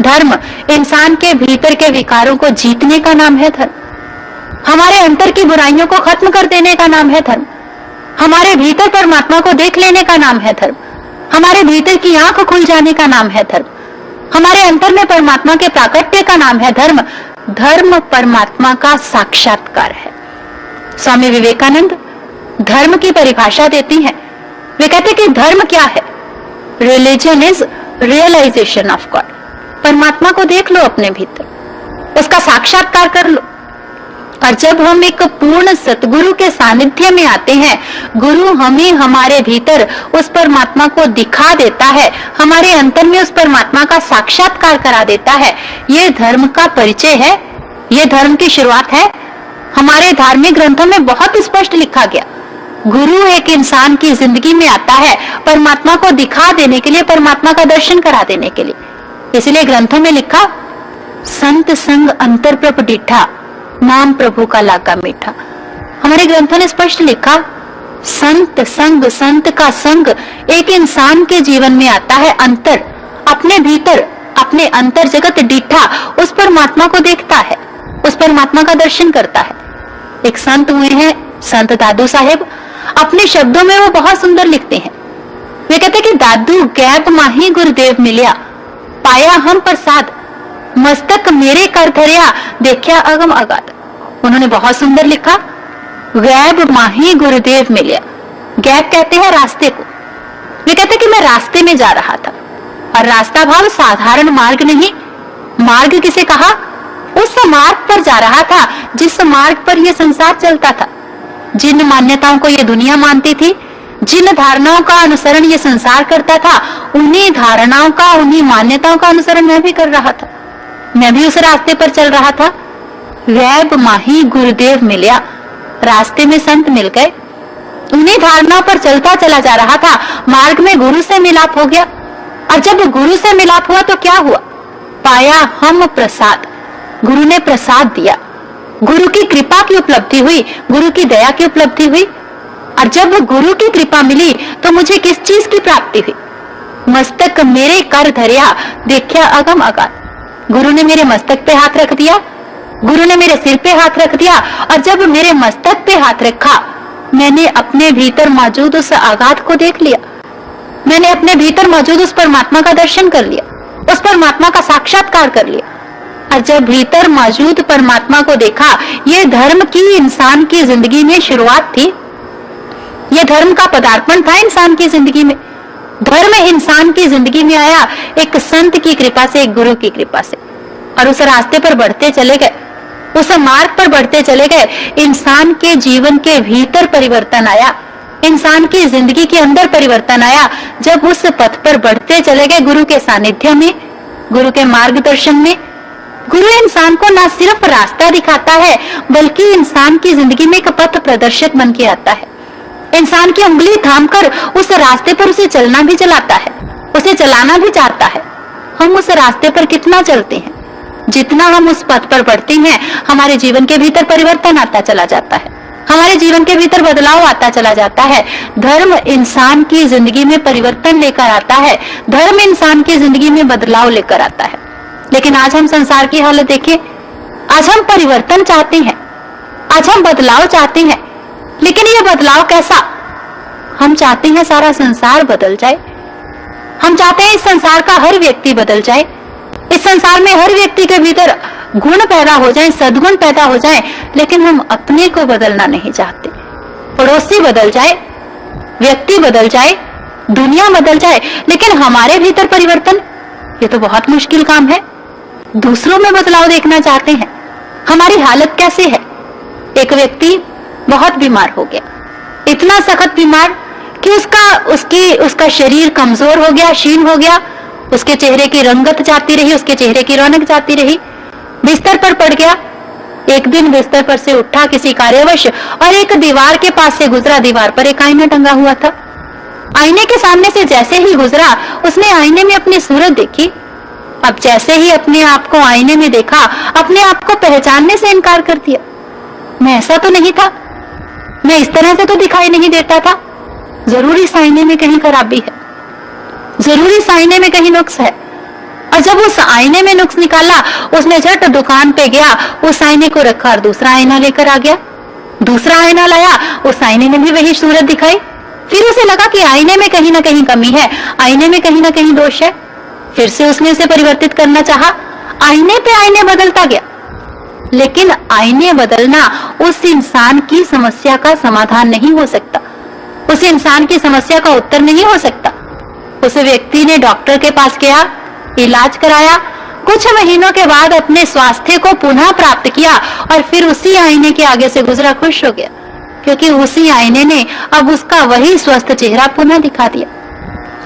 धर्म इंसान के भीतर के विकारों को जीतने का नाम है धर्म। हमारे अंतर की बुराइयों को खत्म कर देने का नाम है धर्म। हमारे भीतर परमात्मा को देख लेने का नाम है धर्म। हमारे भीतर की आंख खुल जाने का नाम है धर्म। हमारे अंतर में परमात्मा के प्राकट्य का नाम है धर्म। धर्म परमात्मा का साक्षात्कार है। स्वामी विवेकानंद धर्म की परिभाषा देती हैं। वे कहते कि धर्म क्या है? Religion is realization of God. परमात्मा को देख लो अपने भीतर, उसका साक्षात्कार कर लो। और जब हम एक पूर्ण सतगुरु के सानिध्य में आते हैं, गुरु हमें हमारे भीतर उस परमात्मा को दिखा देता है, हमारे अंतर में उस परमात्मा का साक्षात्कार करा देता है। ये धर्म का परिचय है, ये धर्म की शुरुआत है। हमारे धार्मिक ग्रंथों में बहुत स्पष्ट लिखा गया, गुरु एक इंसान की जिंदगी में आता है परमात्मा को दिखा देने के लिए, परमात्मा का दर्शन करा देने के लिए। इसलिए ग्रंथों में लिखा, संत संग अंतर प्रभ डिठा, नाम प्रभु का लागा मीठा। हमारे ग्रंथों ने स्पष्ट लिखा, संत संग, संत का संग एक इंसान के जीवन में आता है। अंतर, अपने भीतर, अपने अंतर जगत डिठा, उस परमात्मा को देखता है, उस परमात्मा का दर्शन करता है। एक संत हुए हैं संत दादू साहेब, अपने शब्दों में वो बहुत सुंदर लिखते हैं। वे कहते कि दादू गैप माही गुरुदेव मिलिया, पाया हम प्रसाद, मस्तक मेरे कर धरिया, देखा अगम अगाध। उन्होंने बहुत सुंदर लिखा, गैब माही गुरुदेव मिलिया। गैप कहते हैं रास्ते को। वे कहते कि मैं रास्ते में जा रहा था, और रास्ता भाव साधारण मार्ग नहीं। मार्ग किसे कहा? उस मार्ग पर जा रहा था जिस मार्ग पर यह संसार चलता था। जिन मान्यताओं को यह दुनिया मानती थी, जिन धारणाओं का अनुसरण ये संसार करता था, उन्हीं धारणाओं का, उन्हीं मान्यताओं का अनुसरण मैं भी कर रहा था। मैं भी उस रास्ते पर चल रहा था। गैब माही गुरुदेव मिलिया, रास्ते में संत मिल गए, उन्हीं धारणाओं पर चलता चला जा रहा था। मार्ग में गुरु से मिलाप हो गया, और जब गुरु से मिलाप हुआ तो क्या हुआ? पाया हम प्रसाद, गुरु ने प्रसाद दिया, गुरु की कृपा की उपलब्धि हुई, गुरु की दया की उपलब्धि हुई। और जब गुरु की कृपा मिली तो मुझे किस चीज की प्राप्ति हुई? मस्तक मेरे कर धरिया, देखा अगम अगाध। गुरु ने मेरे मस्तक पे हाथ रख दिया, गुरु ने मेरे सिर पे हाथ रख दिया, और जब मेरे मस्तक पे हाथ रखा, मैंने अपने भीतर मौजूद उस आगाध को देख लिया। मैंने अपने भीतर मौजूद उस परमात्मा का दर्शन कर लिया, उस परमात्मा का साक्षात्कार कर लिया। और जब भीतर मौजूद परमात्मा को देखा, ये धर्म की इंसान की जिंदगी में शुरुआत थी। ये धर्म का पदार्पण था इंसान की जिंदगी में। धर्म इंसान की जिंदगी में आया एक संत की कृपा से, एक गुरु की कृपा से, और उस रास्ते पर बढ़ते चले गए, उस मार्ग पर बढ़ते चले गए। इंसान के जीवन के भीतर परिवर्तन आया, इंसान की जिंदगी के अंदर परिवर्तन आया जब उस पथ पर बढ़ते चले गए गुरु के सानिध्य में, गुरु के मार्गदर्शन में। गुरु इंसान को न सिर्फ रास्ता दिखाता है, बल्कि इंसान की जिंदगी में एक पथ प्रदर्शक बन के आता है। इंसान की उंगली थामकर उस रास्ते पर उसे चलना भी चलाता है, उसे चलाना भी चाहता है। हम उस रास्ते पर कितना चलते हैं, जितना हम उस पथ पर बढ़ते हैं, हमारे जीवन के भीतर परिवर्तन आता चला जाता है, हमारे जीवन के भीतर बदलाव आता चला जाता है। धर्म इंसान की जिंदगी में परिवर्तन लेकर आता है, धर्म इंसान की जिंदगी में बदलाव लेकर आता है। लेकिन आज हम संसार की हालत देखिए, आज हम परिवर्तन चाहते हैं, आज हम बदलाव चाहते हैं, लेकिन ये बदलाव कैसा? हम चाहते हैं सारा संसार बदल जाए, हम चाहते हैं इस संसार का हर व्यक्ति बदल जाए, इस संसार में हर व्यक्ति के भीतर गुण पैदा हो जाए, सद्गुण पैदा हो जाए, लेकिन हम अपने को बदलना नहीं चाहते। पड़ोसी बदल जाए, व्यक्ति बदल जाए, दुनिया बदल जाए, लेकिन हमारे भीतर परिवर्तन, ये तो बहुत मुश्किल काम है। दूसरों में बदलाव देखना चाहते हैं। हमारी हालत कैसे है? एक व्यक्ति बहुत बीमार हो गया, इतना सख्त बीमार कि उसका शरीर कमजोर हो गया, क्षीण हो गया, उसके चेहरे की रंगत जाती रही, उसके चेहरे की रौनक जाती रही, बिस्तर पर पड़ गया। एक दिन बिस्तर पर से उठा किसी कार्यवश और एक दीवार के पास से गुजरा, दीवार पर एक आईना टंगा हुआ था। आईने के सामने से जैसे ही गुजरा, उसने आईने में अपनी सूरत देखी। अब जैसे ही अपने आप को आईने में देखा, अपने आप को पहचानने से इनकार कर दिया। मैं ऐसा तो नहीं था, मैं इस तरह से तो दिखाई नहीं देता था, जरूर इस आईने में कहीं खराबी है, जरूरी इस आईने में कहीं नुक्स है। और जब उस आईने में नुक्स निकाला, उसने झट दुकान पे गया, उस आईने को रखा और दूसरा आईना लेकर आ गया। दूसरा आईना लाया, उस आईने में भी वही सूरत दिखाई। फिर उसे लगा कि आईने में कहीं ना कहीं कमी है, आईने में कहीं ना कहीं दोष है। फिर से उसने उसे परिवर्तित करना चाहा। आईने पे आईने बदलता गया, लेकिन आईने बदलना उस इंसान की समस्या का समाधान नहीं हो सकता, उस इंसान की समस्या का उत्तर नहीं हो सकता। उस व्यक्ति ने डॉक्टर के पास गया, इलाज कराया, कुछ महीनों के बाद अपने स्वास्थ्य को पुनः प्राप्त किया और फिर उसी आईने के आगे से गुजरा खुश हो गया, क्योंकि उसी आईने ने अब उसका वही स्वस्थ चेहरा पुनः दिखा दिया।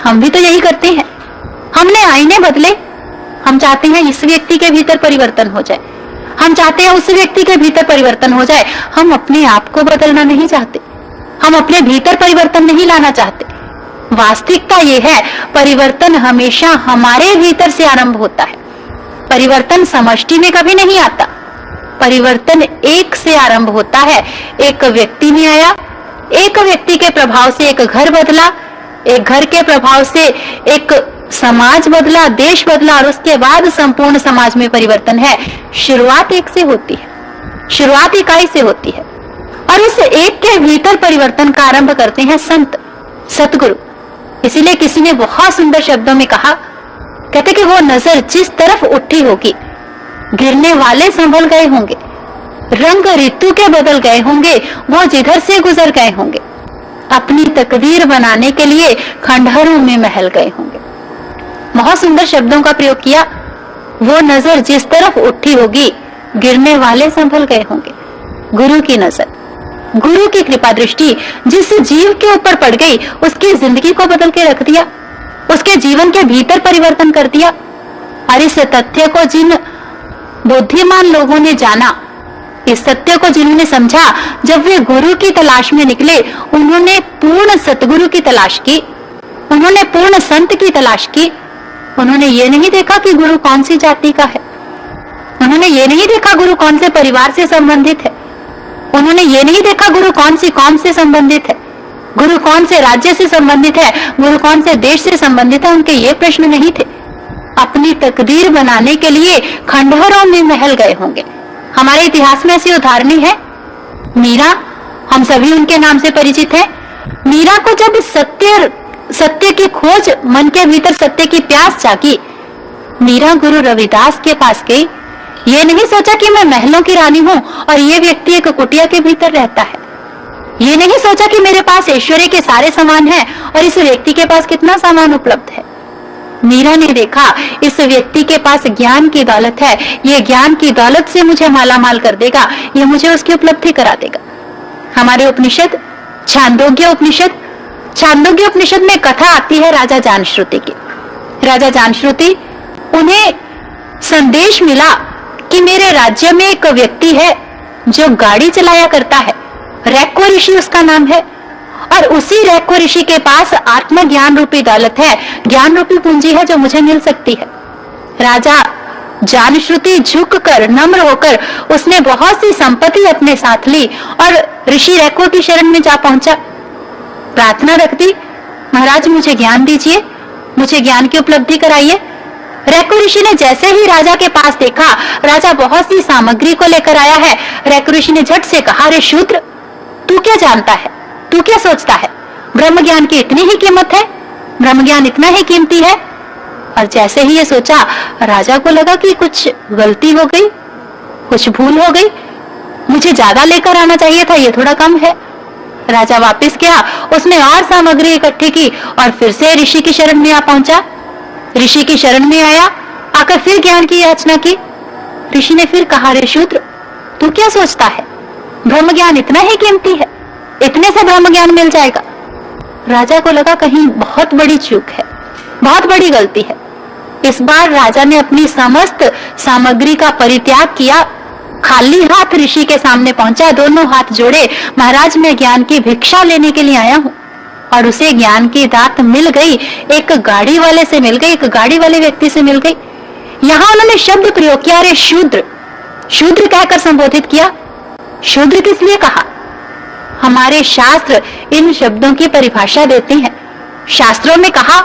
हम भी तो यही करते हैं, हमने आईने बदले। हम चाहते हैं इस व्यक्ति के भीतर परिवर्तन हो जाए, हम चाहते हैं उस व्यक्ति के भीतर परिवर्तन हो जाए। हम अपने आप को बदलना नहीं चाहते, हम अपने भीतर परिवर्तन नहीं लाना चाहते। वास्तविकता यह है, परिवर्तन हमेशा हमारे भीतर से आरंभ होता है। परिवर्तन समष्टि में कभी नहीं आता, परिवर्तन एक से आरंभ होता है। एक व्यक्ति में आया, एक व्यक्ति के प्रभाव से एक घर बदला, एक घर के प्रभाव से एक समाज बदला, देश बदला, और उसके बाद संपूर्ण समाज में परिवर्तन है। शुरुआत एक से होती है, शुरुआत इकाई से होती है, और उस एक के भीतर परिवर्तन का आरंभ करते हैं संत, सतगुरु। इसीलिए किसी ने बहुत सुंदर शब्दों में कहा, कहते कि वो नजर जिस तरफ उठी होगी, गिरने वाले संभल गए होंगे, रंग ऋतु के बदल गए होंगे, वो जिधर से गुजर गए होंगे, अपनी तकदीर बनाने के लिए खंडहरों में महल गए होंगे। बहुत सुंदर शब्दों का प्रयोग किया। वो नजर जिस तरफ उठी होगी, गिरने वाले संभल गए होंगे। गुरु की नजर, गुरु की कृपा दृष्टि जिस जीव के ऊपर पड़ गई, उसकी जिंदगी को बदल के रख दिया, उसके जीवन के भीतर परिवर्तन कर दिया। और इस तथ्य को जिन बुद्धिमान लोगों ने जाना, इस सत्य को जिन्होंने समझा, जब वे गुरु की तलाश में निकले, उन्होंने पूर्ण सतगुरु की तलाश की, उन्होंने पूर्ण संत की तलाश की। उन्होंने ये नहीं देखा कि गुरु कौन सी जाति का है, उन्होंने ये नहीं देखा गुरु कौन से परिवार से संबंधित है, उन्होंने ये नहीं देखा गुरु कौन सी कौम से संबंधित है, गुरु कौन से राज्य से संबंधित है, गुरु कौन से देश से संबंधित है। उनके ये प्रश्न नहीं थे। अपनी तकदीर बनाने के लिए खंडहरों में महल गए होंगे। हमारे इतिहास में ऐसी उदाहरणें हैं। मीरा, हम सभी उनके नाम से परिचित हैं। मीरा को जब सत्य की खोज, मन के भीतर सत्य की प्यास जागी, मीरा गुरु रविदास के पास गई। ये नहीं सोचा कि मैं महलों की रानी हूं और ये व्यक्ति एक कुटिया के भीतर रहता है। ये नहीं सोचा कि मेरे पास ऐश्वर्य के सारे सामान हैं और इस व्यक्ति के पास कितना सामान उपलब्ध है। मीरा ने देखा, इस व्यक्ति के पास ज्ञान की दौलत है, ये ज्ञान की दौलत से मुझे मालामाल कर देगा, ये मुझे उसकी उपलब्धि करा देगा। हमारे उपनिषद, छांदोग्य उपनिषद में कथा आती है राजा जानश्रुति की। राजा जानश्रुति, उन्हें संदेश मिला कि मेरे राज्य में एक व्यक्ति है जो गाड़ी चलाया करता है, रैको ऋषि उसका नाम है, और उसी रैको ऋषि के पास आत्मज्ञान रूपी दौलत है, ज्ञान रूपी पूंजी है जो मुझे मिल सकती है। राजा जानश्रुति झुककर, नम्र होकर, उसने बहुत सी संपत्ति अपने साथ ली और ऋषि रैको की शरण में जा पहुंचा। प्रार्थना रख दी, महाराज मुझे ज्ञान दीजिए, मुझे ज्ञान की उपलब्धि कराइए। रैको ऋषि ने जैसे ही राजा के पास देखा, राजा बहुत सी सामग्री को लेकर आया है। रैको ऋषि ने झट से कहा, अरे शूद्र, तू क्या जानता है, तू क्या सोचता है, ब्रह्म ज्ञान की इतनी ही कीमत है, ब्रह्म ज्ञान इतना ही कीमती है। और जैसे ही ये सोचा, राजा को लगा कि कुछ गलती हो गई, कुछ भूल हो गई, मुझे ज्यादा लेकर आना चाहिए था, ये थोड़ा कम है। राजा वापस गया, उसने और सामग्री इकट्ठी की और फिर से ऋषि की शरण में आ पहुंचा। ऋषि की शरण में आया, आकर फिर ज्ञान की याचना की। ऋषि ने फिर कहा, रे शूद्र, तू क्या सोचता है, ब्रह्म ज्ञान इतना ही कीमती है, इतने से ब्रह्म ज्ञान मिल जाएगा। राजा को लगा कहीं बहुत बड़ी चूक है, बहुत बड़ी गलती है। इस बार राजा ने अपनी समस्त सामग्री का परित्याग किया, खाली हाथ ऋषि के सामने पहुंचा, दोनों हाथ जोड़े, महाराज मैं ज्ञान की भिक्षा लेने के लिए आया हूं। और उसे ज्ञान की दात मिल गई, एक गाड़ी वाले से मिल गई, एक गाड़ी वाले व्यक्ति से मिल गई। यहां उन्होंने शब्द प्रयोग किया, अरे शूद्र, शूद्र कहकर संबोधित किया। शूद्र किस लिए कहा? हमारे शास्त्र इन शब्दों की परिभाषा देते हैं। शास्त्रों में कहा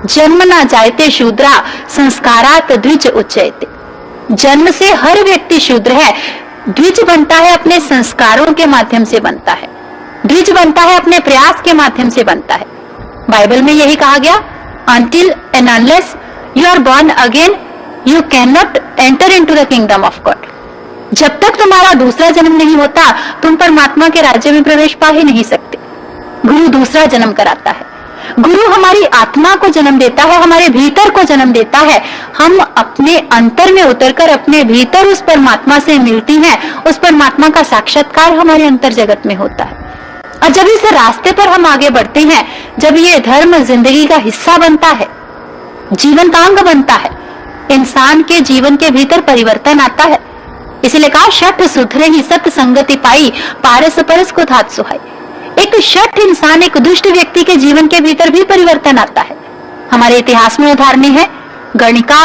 जन्म ना जायते शूद्रा संस्कारात द्विज उच्चयते। जन्म से हर व्यक्ति शूद्र है, द्विज बनता है अपने संस्कारों के माध्यम से बनता है, द्विज बनता है अपने प्रयास के माध्यम से बनता है। बाइबल में यही कहा गया, until and unless you are born again you cannot enter into the kingdom of God। जब तक तुम्हारा दूसरा जन्म नहीं होता तुम परमात्मा के राज्य में प्रवेश पा ही नहीं सकते। गुरु दूसरा जन्म कराता है, गुरु हमारी आत्मा को जन्म देता है, हमारे भीतर को जन्म देता है। हम अपने अंतर में उतरकर अपने भीतर उस परमात्मा से मिलती हैं, उस परमात्मा का साक्षात्कार हमारे अंतर जगत में होता है। और जब इस रास्ते पर हम आगे बढ़ते हैं, जब ये धर्म जिंदगी का हिस्सा बनता है, जीवन का अंग बनता है, इंसान के जीवन के भीतर परिवर्तन आता है। इसलिए कहा शठ सुधरे ही सत संगति पाई, पारस परस को धात सुहाई। एक शठ इंसान, एक दुष्ट व्यक्ति के जीवन के भीतर भी परिवर्तन आता है। हमारे इतिहास में उदाहरणें हैं, गणिका,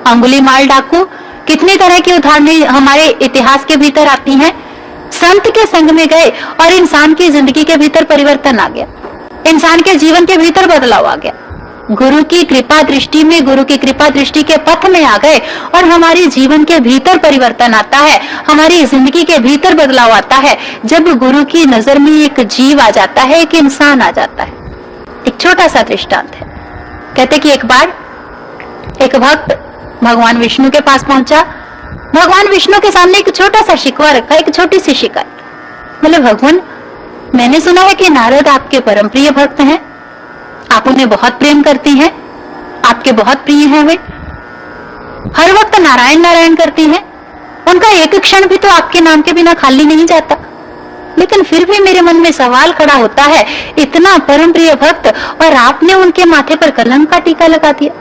अंगुलीमाल डाकू, कितनी तरह की उदाहरणें हमारे इतिहास के भीतर आती हैं। संत के संग में गए और इंसान की जिंदगी के भीतर परिवर्तन आ गया, इंसान के जीवन के भीतर बदलाव आ गया। गुरु की कृपा दृष्टि में, गुरु की कृपा दृष्टि के पथ में आ गए और हमारे जीवन के भीतर परिवर्तन आता है, हमारी जिंदगी के भीतर बदलाव आता है। जब गुरु की नजर में एक जीव आ जाता है, एक इंसान आ जाता है। एक छोटा सा दृष्टांत है। कहते कि एक बार एक भक्त भगवान विष्णु के पास पहुंचा। भगवान विष्णु के सामने एक छोटा सा शिकवा रखा, एक छोटी सी शिकायत। बोले, भगवान मैंने सुना है कि नारद आपके परम प्रिय भक्त हैं, आप उन्हें बहुत प्रेम करती हैं, आपके बहुत प्रिय हैं, वे हर वक्त नारायण नारायण करती हैं, उनका एक क्षण भी तो आपके नाम के बिना खाली नहीं जाता। लेकिन फिर भी मेरे मन में सवाल खड़ा होता है, इतना परम प्रिय भक्त और आपने उनके माथे पर कलंक का टीका लगा दिया।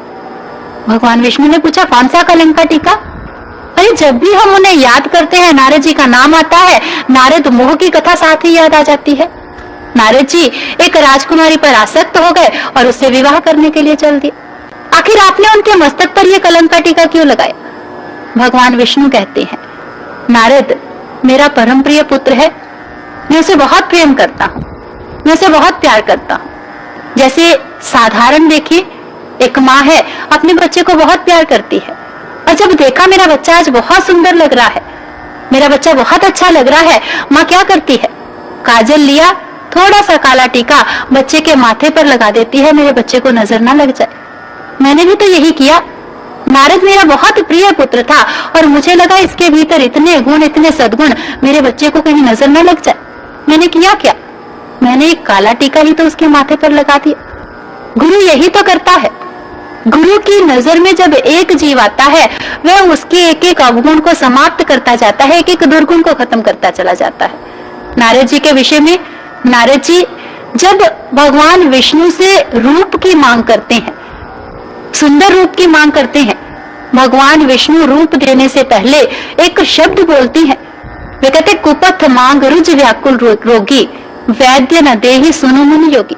भगवान विष्णु ने पूछा, कौन सा कलंक का टीका? अरे जब भी हम उन्हें याद करते हैं, नारद जी का नाम आता है, नारद मोह की कथा साथ ही याद आ जाती है। नारद जी एक राजकुमारी पर आसक्त हो गए और उससे विवाह करने के लिए चल दिए। आखिर आपने उनके मस्तक पर यह कलंक का टीका क्यों लगाया? भगवान विष्णु कहते हैं, नारद मेरा परम प्रिय पुत्र है, मैं उसे बहुत प्रेम करता हूँ, मैं उसे बहुत प्यार करता हूँ। जैसे साधारण देखिए, एक माँ है, अपने बच्चे को बहुत प्यार करती है, और जब देखा मेरा बच्चा आज बहुत सुंदर लग रहा है, मेरा बच्चा बहुत अच्छा लग रहा है, माँ क्या करती है, काजल लिया, थोड़ा सा काला टीका बच्चे के माथे पर लगा देती है, मेरे बच्चे को नजर ना लग जाए। मैंने भी तो यही किया। नारद मेरा बहुत प्रिय पुत्र था और मुझे लगा इसके भीतर इतने गुण, इतने सद्गुण, मेरे बच्चे को कहीं नजर ना लग जाए। मैंने किया क्या? मैंने एक काला टीका ही तो उसके माथे पर लगा दिया। गुरु यही तो करता है। गुरु की नजर में जब एक जीव आता है, वह उसके एक एक अवगुण को समाप्त करता जाता है, एक एक दुर्गुण को खत्म करता चला जाता है। नारद जी के विषय में, नारद जी जब भगवान विष्णु से रूप की मांग करते हैं, सुंदर रूप की मांग करते हैं, भगवान विष्णु रूप देने से पहले एक शब्द बोलती हैं। वे कहते, कुपथ मांग रुज व्याकुल रोगी, वैद्य न देहि सुनु मुनि योगी।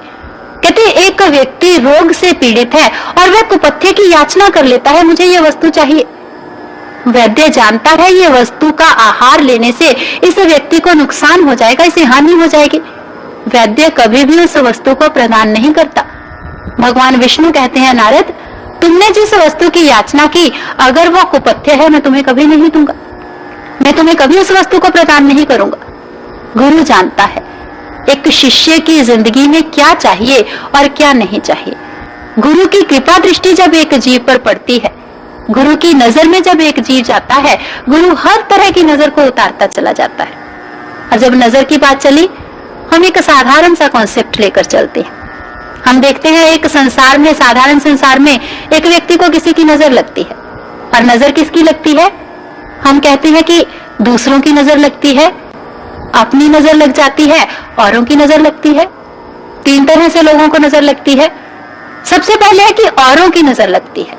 कहते एक व्यक्ति रोग से पीड़ित है और वह कुपथ्य की याचना कर लेता है, मुझे ये वस्तु चाहिए। वैद्य जानता है ये वस्तु का आहार लेने से इस व्यक्ति को नुकसान हो जाएगा, इसे हानि हो जाएगी। वैद्य कभी भी उस वस्तु को प्रदान नहीं करता। भगवान विष्णु कहते हैं, नारद तुमने जिस वस्तु की याचना की, अगर वो कुपथ्य है, मैं तुम्हें कभी नहीं दूंगा, मैं तुम्हें कभी उस वस्तु को प्रदान नहीं करूंगा। गुरु जानता है एक शिष्य की जिंदगी में क्या चाहिए और क्या नहीं चाहिए। गुरु की कृपा दृष्टि जब एक जीव पर पड़ती है, गुरु की नजर में जब एक जीव जाता है, गुरु हर तरह की नजर को उतारता चला जाता है। और जब नजर की बात चली, हम एक साधारण सा कॉन्सेप्ट लेकर चलते हैं। हम देखते हैं एक संसार में, साधारण संसार में एक व्यक्ति को किसी की नजर लगती है, और नजर किसकी लगती है? हम कहते हैं कि दूसरों की नजर लगती है, अपनी नजर लग जाती है, औरों की नजर लगती है। तीन तरह से लोगों को नजर लगती है। सबसे पहले है कि औरों की नजर लगती है,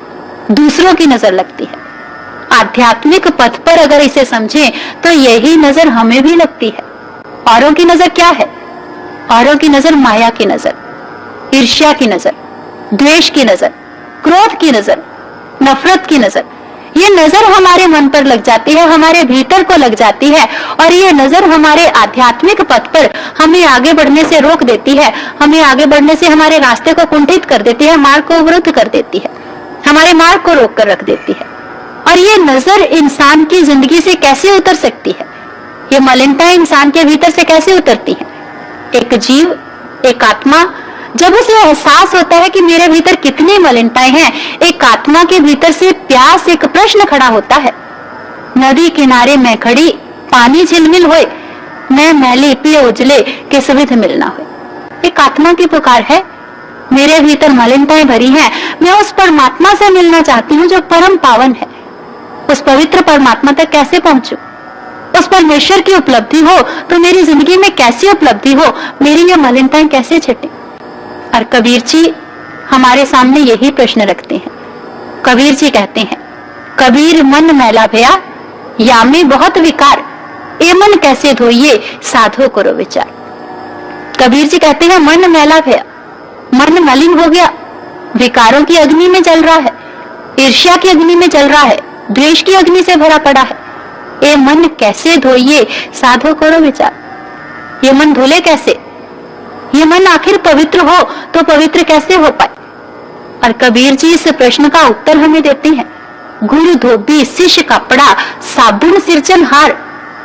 दूसरों की नजर लगती है। आध्यात्मिक पथ पर अगर इसे समझें तो यही नजर हमें भी लगती है। औरों की नजर क्या है? औरों की नजर माया की नजर, ईर्ष्या की नजर, द्वेष की नजर, क्रोध की नजर, नफरत की नजर। ये नजर हमारे मन पर लग जाती है, हमारे भीतर को लग जाती है, और ये नजर हमारे आध्यात्मिक पथ पर हमें आगे बढ़ने से रोक देती है, हमें आगे बढ़ने से हमारे रास्ते को कुंठित कर देती है, मार्ग को अवरुद्ध कर देती है, हमारे मार्ग को रोक कर रख देती है। और ये नजर इंसान की जिंदगी से कैसे उतर सकती है? ये मलिनता इंसान के भीतर से कैसे उतरती है? एक जीव, एक आत्मा, जब उसे एहसास होता है कि मेरे भीतर कितनी मलिनताएं हैं, एक आत्मा के भीतर से प्यास, एक प्रश्न खड़ा होता है। नदी किनारे मैं खड़ी, पानी झिलमिल होए, मैं मैली पिए उजले के सुविध मिलना हो। एक आत्मा की पुकार है, मेरे भीतर मलिनताएं भरी हैं, मैं उस परमात्मा से मिलना चाहती हूँ जो परम पावन है। उस पवित्र परमात्मा तक कैसे पहुंचूं? उस परमेश्वर की उपलब्धि हो तो मेरी जिंदगी में कैसी उपलब्धि हो, मेरी ये मलिनताएं कैसे छटे? और कबीर जी हमारे सामने यही प्रश्न रखते हैं। कबीर जी कहते हैं, कबीर मन मैला भया, यामी बहुत विकार, ए मन कैसे धोइए, साधो करो विचार। कबीर जी कहते हैं मन मैला भया, मन मलिन हो गया, विकारों की अग्नि में जल रहा है, ईर्ष्या की अग्नि में जल रहा है, द्वेष की अग्नि से भरा पड़ा है। ए मन कैसे धोइए, साधो करो विचार। ये मन धुले कैसे? ये मन आखिर पवित्र हो तो पवित्र कैसे हो पाए? और कबीर जी इस प्रश्न का उत्तर हमें देते हैं। गुरु धोबी शिष्य कपड़ा, साबुन सिरजनहार,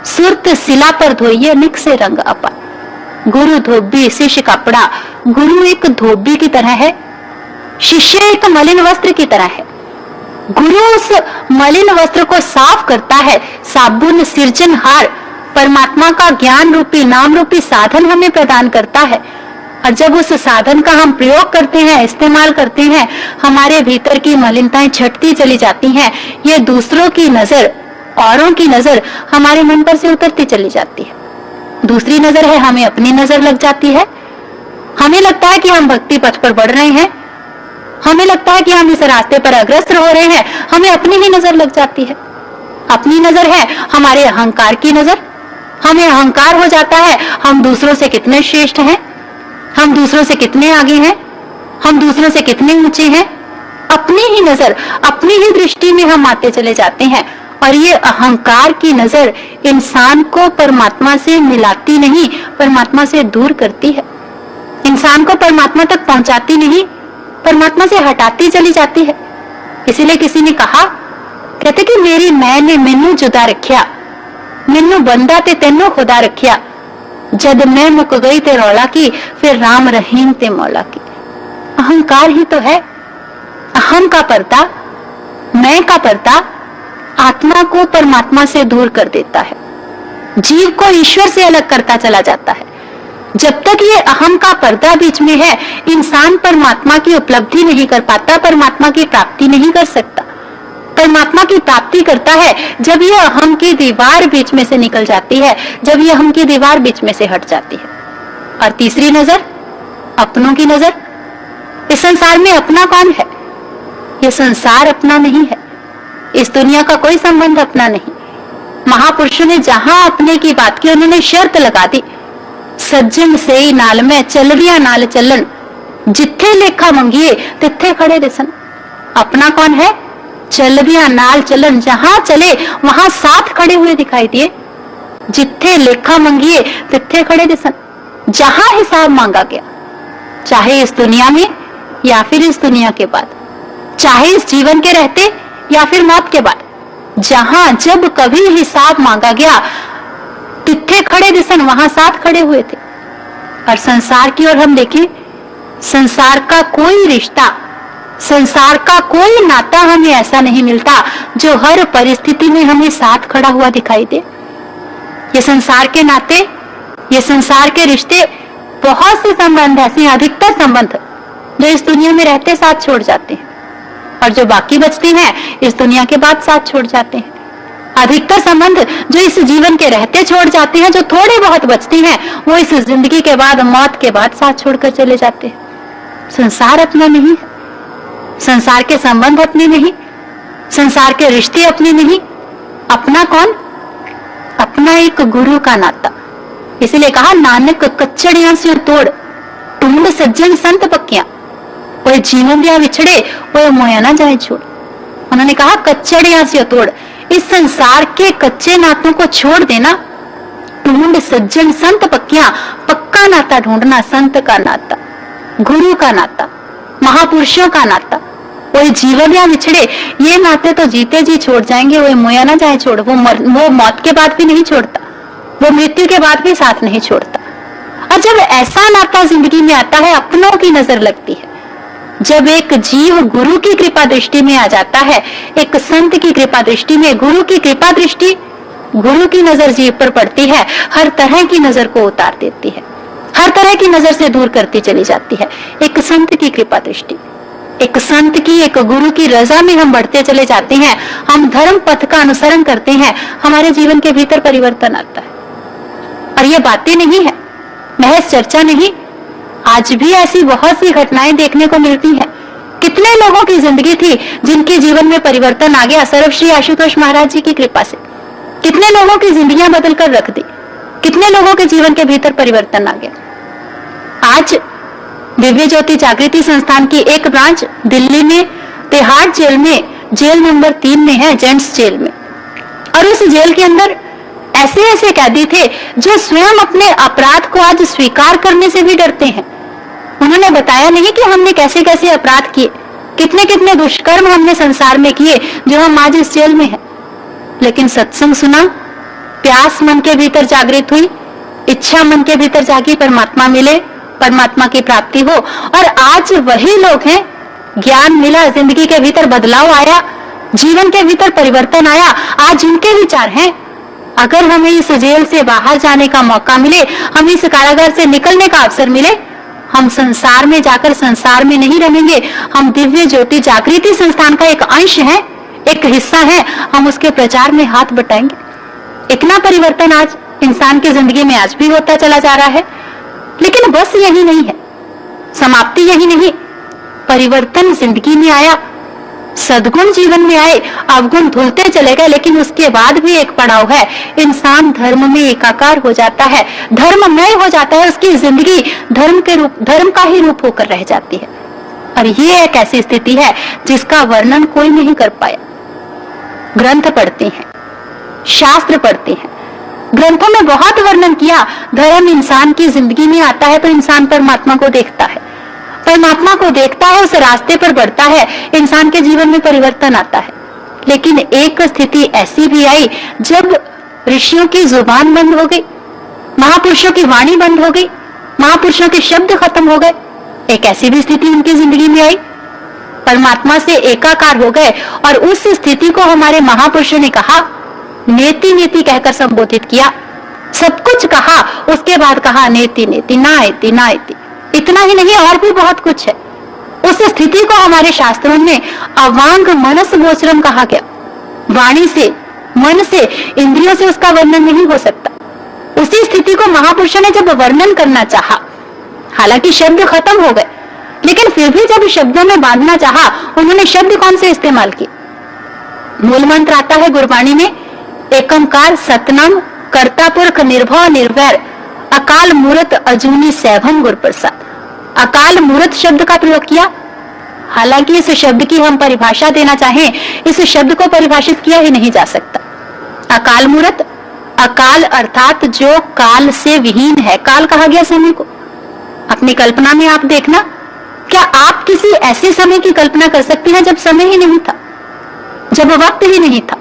सुरत शिला पर धोइए निक से रंग अपार। गुरु धोबी शिष्य कपड़ा, गुरु एक धोबी की तरह है, शिष्य एक मलिन वस्त्र की तरह है। गुरु उस मलिन वस्त्र को साफ करता है, साबुन सिरजनहार, परमात्मा का ज्ञान रूपी, नाम रूपी साधन हमें प्रदान करता है। और जब उस साधन का हम प्रयोग करते हैं, इस्तेमाल करते हैं, हमारे भीतर की मलिनताएं छटती चली जाती हैं। ये दूसरों की नजर, औरों की नजर हमारे मन पर से उतरती चली जाती है। दूसरी नजर है, हमें अपनी नजर लग जाती है। हमें लगता है कि हम भक्ति पथ पर बढ़ रहे हैं, हमें लगता है कि हम इस रास्ते पर अग्रसर हो रहे हैं, हमें अपनी ही नजर लग जाती है। अपनी नजर है हमारे अहंकार की नजर, हमें अहंकार हो जाता है हम दूसरों से कितने श्रेष्ठ हैं, हम दूसरों से कितने आगे हैं, हम दूसरों से कितने ऊंचे हैं। अपनी ही नजर, अपनी ही दृष्टि में हम आते चले जाते हैं। और ये अहंकार की नजर इंसान को परमात्मा से मिलाती नहीं, परमात्मा से दूर करती है। इंसान को परमात्मा तक पहुंचाती नहीं, परमात्मा से हटाती चली जाती है। इसीलिए किसी ने कहा, कहते कि मेरी मैं ने मैनू जुदा रखिया, मैनू बंदा ते तेनू खुदा रखिया, जद मैं मुक गई ते रौला की, फिर राम रहीम ते मौला की। अहंकार ही तो है, अहम का पर्दा, मैं का पर्दा आत्मा को परमात्मा से दूर कर देता है, जीव को ईश्वर से अलग करता चला जाता है। जब तक ये अहम का पर्दा बीच में है, इंसान परमात्मा की उपलब्धि नहीं कर पाता, परमात्मा की प्राप्ति नहीं कर सकता। परमात्मा की प्राप्ति करता है जब ये अहम की दीवार बीच में से निकल जाती है, जब ये अहम की दीवार बीच में से हट जाती है। और तीसरी नजर, अपनों की नजर। इस संसार में अपना कौन है? ये संसार अपना नहीं है, इस दुनिया का कोई संबंध अपना नहीं। महापुरुषों ने जहां अपने की बात की, उन्होंने शर्त लगा दी, सज्जन से ही नाल में चलविया नाल चलन, जिथे लेखा मंगिए तिथे खड़े दिसन। अपना कौन है? चलविया नाल चलन, जहां चले वहां साथ खड़े हुए दिखाई दिए। जिथे लेखा मंगिए तिथे खड़े दिसन, जहां हिसाब मांगा गया, चाहे इस दुनिया में या फिर इस दुनिया के बाद, चाहे इस जीवन के रहते या फिर मौत के बाद, जहां जब कभी हिसाब मांगा गया तिथे खड़े दिसन, वहां साथ खड़े हुए थे। और संसार की ओर हम देखें, संसार का कोई रिश्ता, संसार का कोई नाता हमें ऐसा नहीं मिलता जो हर परिस्थिति में हमें साथ खड़ा हुआ दिखाई दे। ये संसार के नाते, ये संसार के रिश्ते, बहुत से संबंध ऐसे, अधिकतर संबंध जो इस दुनिया में रहते साथ छोड़ जाते हैं, और जो बाकी बचते हैं इस दुनिया के बाद साथ छोड़ जाते हैं। अधिकतर संबंध जो इस जीवन के रहते छोड़ जाते हैं, जो थोड़े बहुत बचते हैं, वो इस जिंदगी के बाद, मौत के बाद साथ छोड़कर चले जाते हैं। संसार अपना नहीं है, संसार के संबंध अपने नहीं, संसार के रिश्ते अपने नहीं। अपना कौन? अपना एक गुरु का नाता। इसीलिए कहा, नानक कच्चड़ियां से तोड़, टूंड सज्जन संत पक्कियां, वो जीवन दिया विछड़े, वो मोया ना जाए छोड़। उन्होंने उन्होंने कहा कच्चड़ियां से तोड़, इस संसार के कच्चे नातों को छोड़ देना, ढूंढ सज्जन संत पक्कियां, पक्का नाता ढूंढना, संत का नाता, गुरु का नाता, महापुरुषों का नाता। वही जीवन या बिछड़े, ये नाते तो जीते जी छोड़ जाएंगे, वही मोया ना जाए छोड़, वो मौत के बाद भी नहीं छोड़ता, वो मृत्यु के बाद भी साथ नहीं छोड़ता। और जब ऐसा नाता जिंदगी में आता है, अपनों की नजर लगती है, जब एक जीव गुरु की कृपा दृष्टि में आ जाता है, एक संत की कृपा दृष्टि में, गुरु की कृपा दृष्टि, गुरु की नजर जीव पर पड़ती है, हर तरह की नजर को उतार देती है, हर तरह की नजर से दूर करती चली जाती है। एक संत की कृपा दृष्टि, एक संत की, एक गुरु की रजा में हम बढ़ते चले जाते हैं, हम धर्म पथ का अनुसरण करते हैं, हमारे जीवन के भीतर परिवर्तन आता है। और ये बातें नहीं है, महज चर्चा नहीं, आज भी ऐसी बहुत सी घटनाएं देखने को मिलती हैं। कितने लोगों की जिंदगी थी जिनके जीवन में परिवर्तन आ गया सर्वश्री आशुतोष महाराज जी की कृपा से। कितने लोगों की जिंदगियां बदल कर रख दी, कितने लोगों के जीवन के भीतर परिवर्तन आ गया। आज दिव्य ज्योति जागृति संस्थान की एक ब्रांच दिल्ली में तिहाड़ जेल में, जेल नंबर 3 में है, जेंट्स जेल में। और उस जेल के अंदर ऐसे ऐसे कैदी थे जो स्वयं अपने अपराध को आज स्वीकार करने से भी डरते हैं। उन्होंने बताया नहीं कि हमने कैसे कैसे अपराध किए, कितने कितने दुष्कर्म हमने संसार में किए जो हम आज इस जेल में हैं। लेकिन सत्संग सुना, प्यास मन के भीतर जागृत हुई, इच्छा मन के भीतर जागी, परमात्मा मिले, परमात्मा की प्राप्ति हो। और आज वही लोग हैं, ज्ञान मिला, जिंदगी के भीतर बदलाव आया, जीवन के भीतर परिवर्तन आया। आज उनके विचार हैं, अगर हमें इस जेल से बाहर जाने का मौका मिले, हमें इस कारागार से निकलने का अवसर मिले, हम संसार में जाकर संसार में नहीं रहेंगे, हम दिव्य ज्योति जागृति संस्थान का एक अंश है, एक हिस्सा है, हम उसके प्रचार में हाथ बटाएंगे। इतना परिवर्तन आज इंसान की जिंदगी में आज भी होता चला जा रहा है। लेकिन बस यही नहीं है, समाप्ति यही नहीं, परिवर्तन जिंदगी में आया, सद्गुण जीवन में आए, अवगुण धुलते चले गए। लेकिन उसके बाद भी एक पड़ाव है, इंसान धर्म में एकाकार हो जाता है, धर्ममय हो जाता है, उसकी जिंदगी धर्म के रूप, धर्म का ही रूप होकर रह जाती है। और ये एक ऐसी स्थिति है जिसका वर्णन कोई नहीं कर पाया। ग्रंथ पढ़ते हैं, शास्त्र पढ़ते हैं, ग्रंथों में बहुत वर्णन किया, धर्म इंसान की जिंदगी में आता है तो इंसान परमात्मा को देखता है, परमात्मा को देखता है, उस रास्ते पर बढ़ता है, इंसान के जीवन में परिवर्तन आता है। लेकिन एक स्थिति ऐसी भी आई जब ऋषियों की जुबान बंद हो गई, महापुरुषों की वाणी बंद हो गई, महापुरुषों के शब्द खत्म हो गए। एक ऐसी भी स्थिति उनकी जिंदगी में आई, परमात्मा से एकाकार हो गए। और उस स्थिति को हमारे महापुरुषों ने कहा, नेति नेति कहकर संबोधित किया, सब कुछ कहा, उसके बाद कहा नेति नेति, नायति नायति। इतना ही नहीं, और भी बहुत कुछ है। उस स्थिति को हमारे शास्त्रों में अवांग मनस गोचरम कहा गया। वाणी से, मन से, इंद्रियों से उसका वर्णन नहीं हो सकता। उसी स्थिति को महापुरुषों ने जब वर्णन करना चाहा, हालांकि शब्द खत्म हो गए, लेकिन फिर भी जब शब्दों में बांधना चाहा, उन्होंने शब्द कौन से इस्तेमाल किए? मूल मंत्र आता है गुरबाणी में, एकमकार सतनम कर्ता पुरख निर्भव निर्वैर अकाल मूर्त अजूनी सैभम गुर प्रसाद। अकाल मूर्त शब्द का प्रयोग किया। हालांकि इस शब्द की हम परिभाषा देना चाहें, इस शब्द को परिभाषित किया ही नहीं जा सकता। अकाल मूर्त, अकाल अर्थात जो काल से विहीन है, काल कहा गया समय को। अपनी कल्पना में आप देखना, क्या आप किसी ऐसे समय की कल्पना कर सकते हैं जब समय ही नहीं था, जब वक्त ही नहीं था?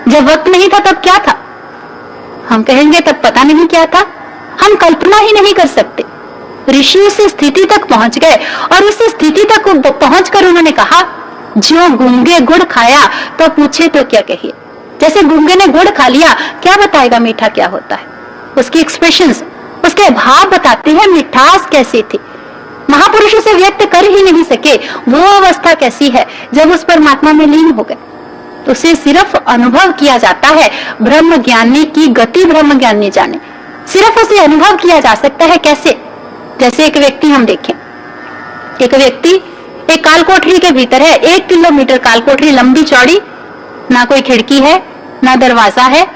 जब वक्त नहीं था तब क्या था? हम कहेंगे तब पता नहीं क्या था, हम कल्पना ही नहीं कर सकते। ऋषि उस स्थिति तक पहुंच गए और उस स्थिति तक पहुंचकर उन्होंने कहा, जो गूंगे गुड़ खाया तो पूछे तो क्या कहिए। जैसे गूंगे ने गुड़ खा लिया, क्या बताएगा मीठा क्या होता है? उसकी एक्सप्रेशंस, उसके भाव बताते हैं मिठास कैसी थी। महापुरुषों से व्यक्त कर ही नहीं सके वो अवस्था कैसी है जब उस परमात्मा में लीन हो गए। तो उसे सिर्फ अनुभव किया जाता है। ब्रह्म ज्ञानी की गति ब्रह्म ज्ञानी जाने, सिर्फ उसे अनुभव किया जा सकता है। कैसे? जैसे एक व्यक्ति हम देखें, एक व्यक्ति एक काल कोठरी के भीतर है, 1 किलोमीटर काल कोठरी लंबी चौड़ी, ना कोई खिड़की है ना दरवाजा है।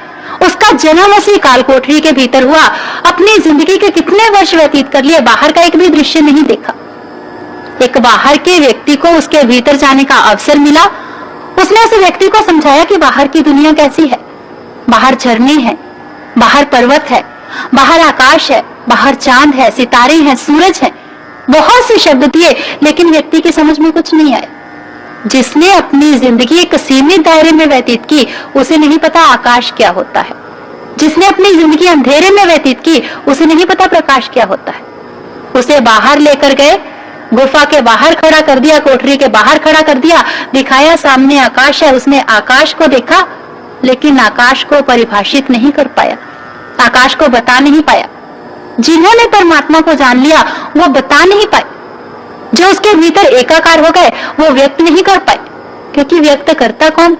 उसका जन्म उसी काल कोठरी के भीतर हुआ। अपनी जिंदगी के कितने वर्ष व्यतीत कर लिए, बाहर का एक भी दृश्य नहीं देखा। एक बाहर के व्यक्ति को उसके भीतर जाने का अवसर मिला उसने उस व्यक्ति को समझाया कि बाहर की दुनिया कैसी है। बाहर झरने हैं, बाहर पर्वत है, बाहर आकाश है, बाहर चांद है, सितारे हैं, सूरज है। बहुत से शब्द दिए, लेकिन व्यक्ति की समझ में कुछ नहीं आया। जिसने अपनी जिंदगी एक सीमित दायरे में व्यतीत की, उसे नहीं पता आकाश क्या होता है। जिसने अपनी जिंदगी अंधेरे में व्यतीत की, उसे नहीं पता प्रकाश क्या होता है। उसे बाहर लेकर गए, गुफा के बाहर खड़ा कर दिया, कोठरी के बाहर खड़ा कर दिया, दिखाया सामने आकाश है। उसने आकाश को देखा, लेकिन आकाश को परिभाषित नहीं कर पाया, आकाश को बता नहीं पाया। जिन्होंने परमात्मा को जान लिया, वो बता नहीं पाए। जो उसके भीतर एकाकार हो गए, वो व्यक्त नहीं कर पाए, क्योंकि व्यक्त करता कौन?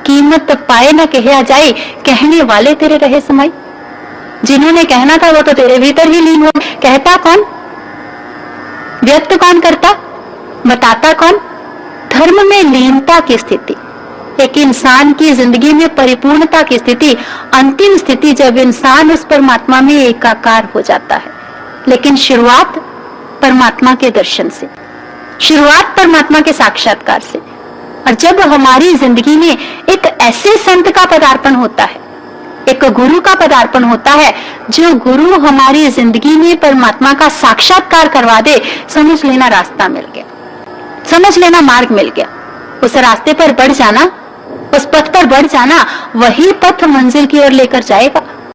कीमत पाए न कहा जाए, कहने वाले तेरे रहे समाई। जिन्होंने कहना था वो तो तेरे भीतर ही लीन हो, कहता कौन? व्यक्त कौन करता? बताता कौन? धर्म में लीनता की स्थिति, एक इंसान की जिंदगी में परिपूर्णता की स्थिति, अंतिम स्थिति जब इंसान उस परमात्मा में एकाकार हो जाता है। लेकिन शुरुआत परमात्मा के दर्शन से, शुरुआत परमात्मा के साक्षात्कार से। और जब हमारी जिंदगी में एक ऐसे संत का पदार्पण होता है, एक गुरु का पदार्पण होता है, जो गुरु हमारी जिंदगी में परमात्मा का साक्षात्कार करवा दे, समझ लेना रास्ता मिल गया, समझ लेना मार्ग मिल गया। उस रास्ते पर बढ़ जाना, उस पथ पर बढ़ जाना, वही पथ मंजिल की ओर लेकर जाएगा।